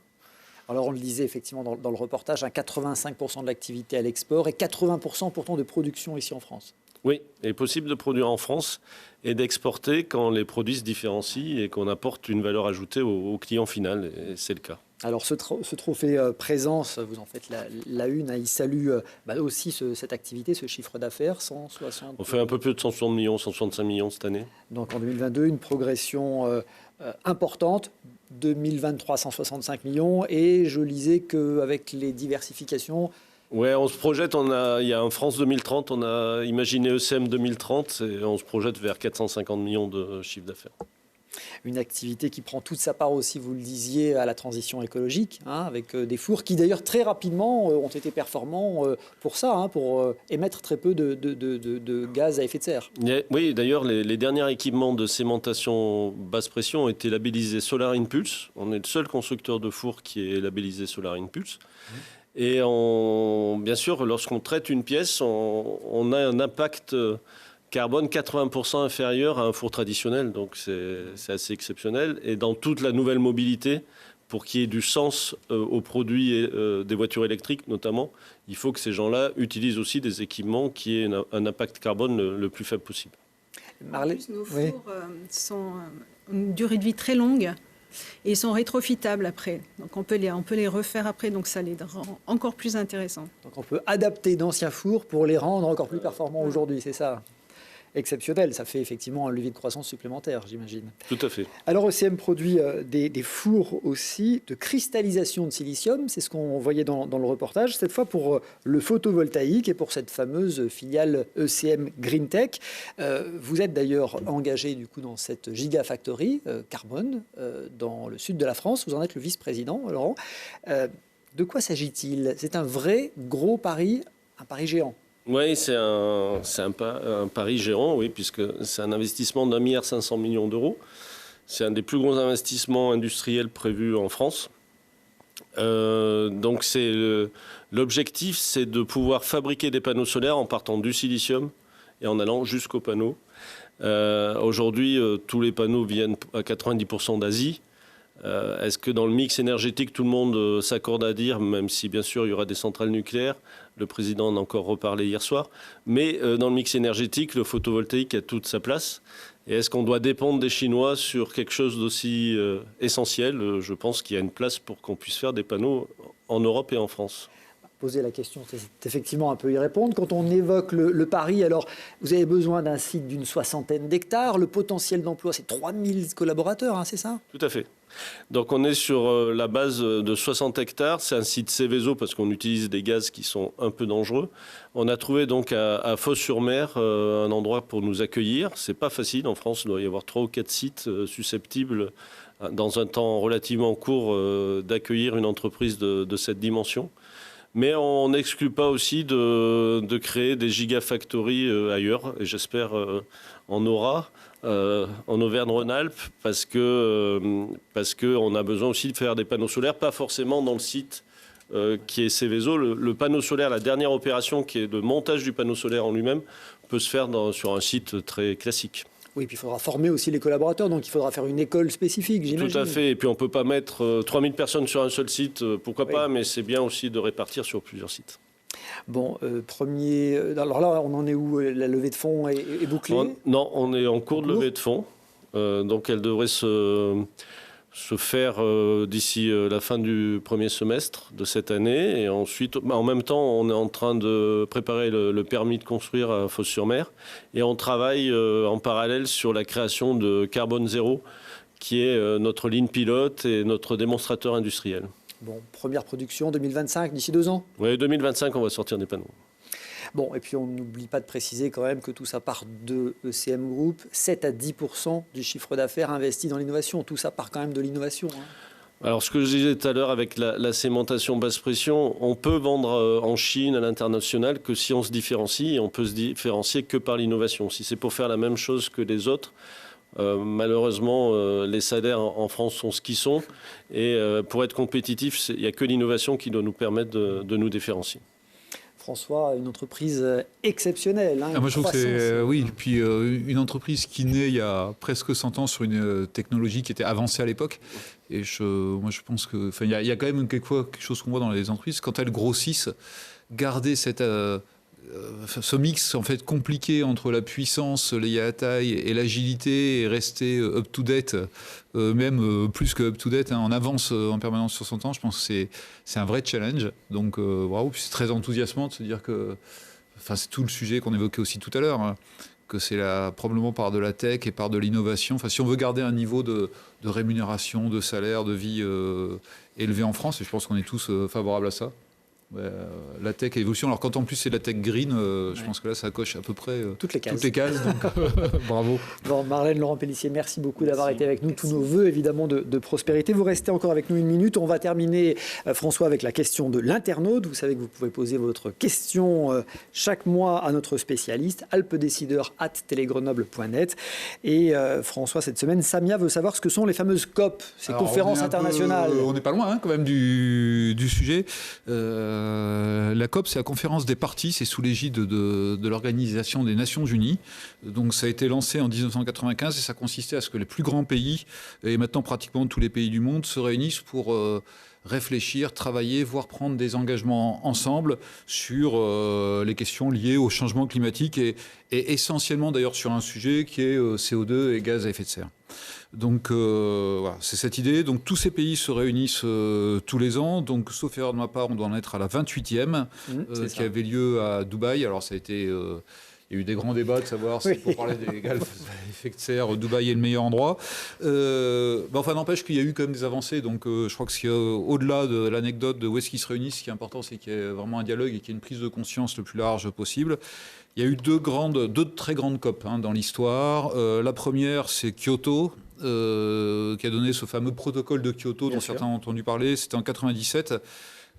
Alors on le disait effectivement dans le reportage, 85% de l'activité à l'export et 80% pourtant de production ici en France. Oui, il est possible de produire en France et d'exporter quand les produits se différencient et qu'on apporte une valeur ajoutée au client final, et c'est le cas. Alors ce trophée présence, vous en faites la une, il salue aussi cette activité, ce chiffre d'affaires, 160... On fait un peu plus de 160 millions, 165 millions cette année. Donc en 2022, une progression importante, 2023, 165 millions, et je lisais qu'avec les diversifications... Ouais, on se projette, il y a un France 2030, on a imaginé ECM 2030, et on se projette vers 450 millions de chiffre d'affaires. Une activité qui prend toute sa part aussi, vous le disiez, à la transition écologique, avec des fours qui d'ailleurs très rapidement ont été performants pour ça, pour émettre très peu de gaz à effet de serre. Oui, d'ailleurs les derniers équipements de cémentation basse pression ont été labellisés Solar Impulse. On est le seul constructeur de fours qui est labellisé Solar Impulse. Et bien sûr, lorsqu'on traite une pièce, on a un impact carbone 80% inférieur à un four traditionnel, donc c'est assez exceptionnel. Et dans toute la nouvelle mobilité, pour qu'il y ait du sens aux produits des voitures électriques notamment, il faut que ces gens-là utilisent aussi des équipements qui aient un impact carbone le plus faible possible. En plus, nos fours sont une durée de vie très longue et ils sont rétrofitables après. Donc on peut les refaire après, donc ça les rend encore plus intéressants. Donc on peut adapter d'anciens fours pour les rendre encore plus performants aujourd'hui, c'est ça ? exceptionnel. Ça fait effectivement un levier de croissance supplémentaire, j'imagine. Tout à fait. Alors ECM produit des fours aussi de cristallisation de silicium, c'est ce qu'on voyait dans le reportage, cette fois pour le photovoltaïque et pour cette fameuse filiale ECM GreenTech. Vous êtes d'ailleurs engagé du coup dans cette Gigafactory Carbone dans le sud de la France, vous en êtes le vice-président, Laurent. De quoi s'agit-il? C'est un vrai gros pari, un pari géant. Oui, c'est un pari géant, oui, puisque c'est un investissement d'1,5 milliard d'euros. C'est un des plus gros investissements industriels prévus en France. Donc l'objectif, c'est de pouvoir fabriquer des panneaux solaires en partant du silicium et en allant jusqu'aux panneaux. Aujourd'hui, tous les panneaux viennent à 90% d'Asie. Est-ce que dans le mix énergétique, tout le monde s'accorde à dire, même si bien sûr il y aura des centrales nucléaires, le président en a encore reparlé hier soir, mais dans le mix énergétique, le photovoltaïque a toute sa place. Et est-ce qu'on doit dépendre des Chinois sur quelque chose d'aussi essentiel? Je pense qu'il y a une place pour qu'on puisse faire des panneaux en Europe et en France. Poser la question, c'est effectivement un peu y répondre. Quand on évoque le pari, alors vous avez besoin d'un site d'une 60aine d'hectares. Le potentiel d'emploi, c'est 3000 collaborateurs, hein, c'est ça? Tout à fait. Donc on est sur la base de 60 hectares. C'est un site Céveso parce qu'on utilise des gaz qui sont un peu dangereux. On a trouvé donc à Fos-sur-Mer un endroit pour nous accueillir. C'est pas facile. En France, il doit y avoir 3 ou 4 sites susceptibles, dans un temps relativement court, d'accueillir une entreprise de cette dimension. Mais on n'exclut pas aussi de créer des gigafactories ailleurs. Et j'espère en aura. En Auvergne-Rhône-Alpes parce qu'on a besoin aussi de faire des panneaux solaires, pas forcément dans le site qui est Céveso. Le panneau solaire, la dernière opération qui est le montage du panneau solaire en lui-même, peut se faire sur un site très classique. Oui, puis il faudra former aussi les collaborateurs, donc il faudra faire une école spécifique, j'imagine. Tout à fait, et puis on ne peut pas mettre 3000 personnes sur un seul site, pourquoi pas, mais c'est bien aussi de répartir sur plusieurs sites. Bon, alors là, on en est où? La levée de fonds est bouclée? Non, on est en cours de levée de fonds. Donc elle devrait se faire d'ici la fin du premier semestre de cette année. Et ensuite, en même temps, on est en train de préparer le permis de construire à Fos-sur-Mer. Et on travaille en parallèle sur la création de Carbone Zéro, qui est notre ligne pilote et notre démonstrateur industriel. Bon, première production 2025, d'ici 2 ans? Oui, 2025, on va sortir des panneaux. Bon, et puis on n'oublie pas de préciser quand même que tout ça part de ECM Group, 7 à 10% du chiffre d'affaires investi dans l'innovation. Tout ça part quand même de l'innovation. Hein. Alors, ce que je disais tout à l'heure avec la cémentation basse pression, on peut vendre en Chine, à l'international, que si on se différencie, et on peut se différencier que par l'innovation. Si c'est pour faire la même chose que les autres, malheureusement, les salaires en France sont ce qu'ils sont. Et pour être compétitif, il n'y a que l'innovation qui doit nous permettre de nous différencier. François, une entreprise exceptionnelle. Hein, moi, je trouve que c'est, oui, puis une entreprise qui naît il y a presque 100 ans sur une technologie qui était avancée à l'époque. Et moi, je pense que, il y a quand même quelque chose qu'on voit dans les entreprises. Quand elles grossissent, garder ce mix en fait compliqué entre la puissance liée à la taille et l'agilité et rester up-to-date, même plus que up-to-date, en avance en permanence sur son temps, je pense que c'est un vrai challenge. Donc bravo, puis c'est très enthousiasmant de se dire que, c'est tout le sujet qu'on évoquait aussi tout à l'heure, hein, que c'est probablement par de la tech et par de l'innovation. Si on veut garder un niveau de rémunération, de salaire, de vie élevé en France, et je pense qu'on est tous favorables à ça. La tech et l'évolution. Alors quand en plus c'est la tech green, je pense que là ça coche à peu près toutes les cases. Donc bravo. Bon, Marlène Laurent-Pellissier, merci beaucoup d'avoir été avec nous. Tous nos voeux évidemment de prospérité. Vous restez encore avec nous 1 minute. On va terminer, François, avec la question de l'internaute. Vous savez que vous pouvez poser votre question chaque mois à notre spécialiste, alpedécideur@telegrenoble.net. Et François, cette semaine, Samia veut savoir ce que sont les fameuses COP, ces conférences internationales. On n'est pas loin quand même du sujet. La COP, c'est la conférence des parties, c'est sous l'égide de l'Organisation des Nations Unies. Donc ça a été lancé en 1995 et ça consistait à ce que les plus grands pays, et maintenant pratiquement tous les pays du monde, se réunissent pour réfléchir, travailler, voire prendre des engagements ensemble sur les questions liées au changement climatique et essentiellement d'ailleurs sur un sujet qui est CO2 et gaz à effet de serre. Donc voilà, c'est cette idée. Donc tous ces pays se réunissent tous les ans. Donc sauf erreur de ma part, on doit en être à la 28e qui avait lieu à Dubaï. Alors ça a été Il y a eu des grands débats de savoir si, pour parler des gaz à effet de serre, Dubaï est le meilleur endroit. Enfin, n'empêche qu'il y a eu quand même des avancées. Donc, je crois que au-delà de l'anecdote de où est-ce qu'ils se réunissent, ce qui est important, c'est qu'il y ait vraiment un dialogue et qu'il y ait une prise de conscience le plus large possible. Il y a eu deux très grandes COP dans l'histoire. La première, c'est Kyoto, qui a donné ce fameux protocole de Kyoto dont certains ont entendu parler. C'était en 1997.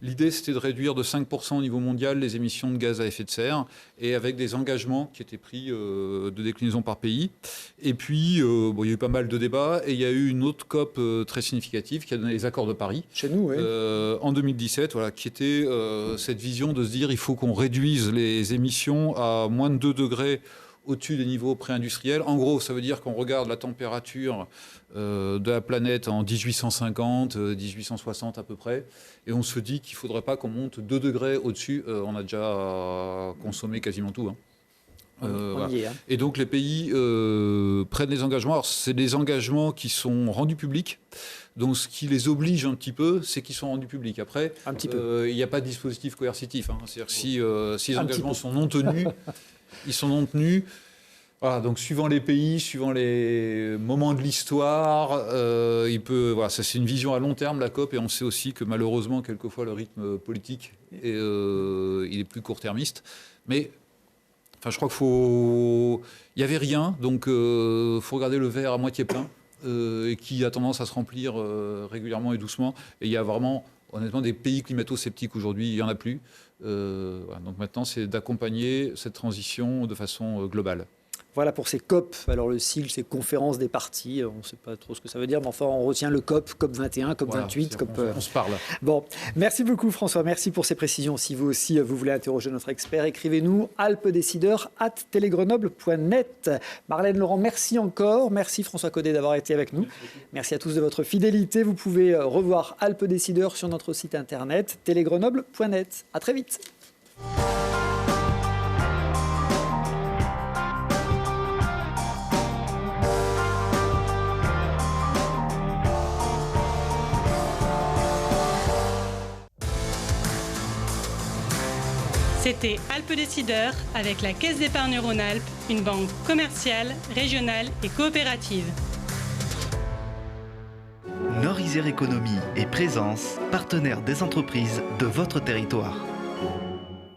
L'idée, c'était de réduire de 5% au niveau mondial les émissions de gaz à effet de serre, et avec des engagements qui étaient pris de déclinaison par pays. Et puis, il y a eu pas mal de débats, et il y a eu une autre COP très significative qui a donné les accords de Paris. Chez nous, oui. En 2017, qui était cette vision de se dire il faut qu'on réduise les émissions à moins de 2 degrés au-dessus des niveaux pré-industriels. En gros, ça veut dire qu'on regarde la température de la planète en 1850, 1860 à peu près, et on se dit qu'il ne faudrait pas qu'on monte 2 degrés au-dessus. On a déjà consommé quasiment tout. Voilà. Et donc les pays prennent des engagements. Alors, c'est des engagements qui sont rendus publics. Donc ce qui les oblige un petit peu, c'est qu'ils sont rendus publics. Après, il n'y a pas de dispositif coercitif. C'est-à-dire que si les engagements sont non tenus, ils sont non tenus. Voilà, donc suivant les pays, suivant les moments de l'histoire, ça, c'est une vision à long terme, la COP, et on sait aussi que malheureusement, quelquefois, le rythme politique il est plus court-termiste. Mais je crois il n'y avait rien, donc il faut regarder le verre à moitié plein, et qui a tendance à se remplir régulièrement et doucement. Et il y a vraiment, honnêtement, des pays climato-sceptiques aujourd'hui, il n'y en a plus. Donc maintenant, c'est d'accompagner cette transition de façon globale. Voilà pour ces COP. Alors le sigle, c'est conférence des parties. On ne sait pas trop ce que ça veut dire, mais enfin, on retient le COP, COP 21, COP 28. On se parle. Bon, merci beaucoup François, merci pour ces précisions. Si vous aussi, vous voulez interroger notre expert, écrivez-nous alpedécideur@telegrenoble.net. Marlène Laurent, merci encore. Merci François Caudet d'avoir été avec nous. Merci à tous de votre fidélité. Vous pouvez revoir Alpes Décideurs sur notre site internet telegrenoble.net. À très vite. C'était Alpes Décideurs avec la Caisse d'épargne Rhône-Alpes, une banque commerciale, régionale et coopérative. Nord Isère Économie et Présence, partenaires des entreprises de votre territoire.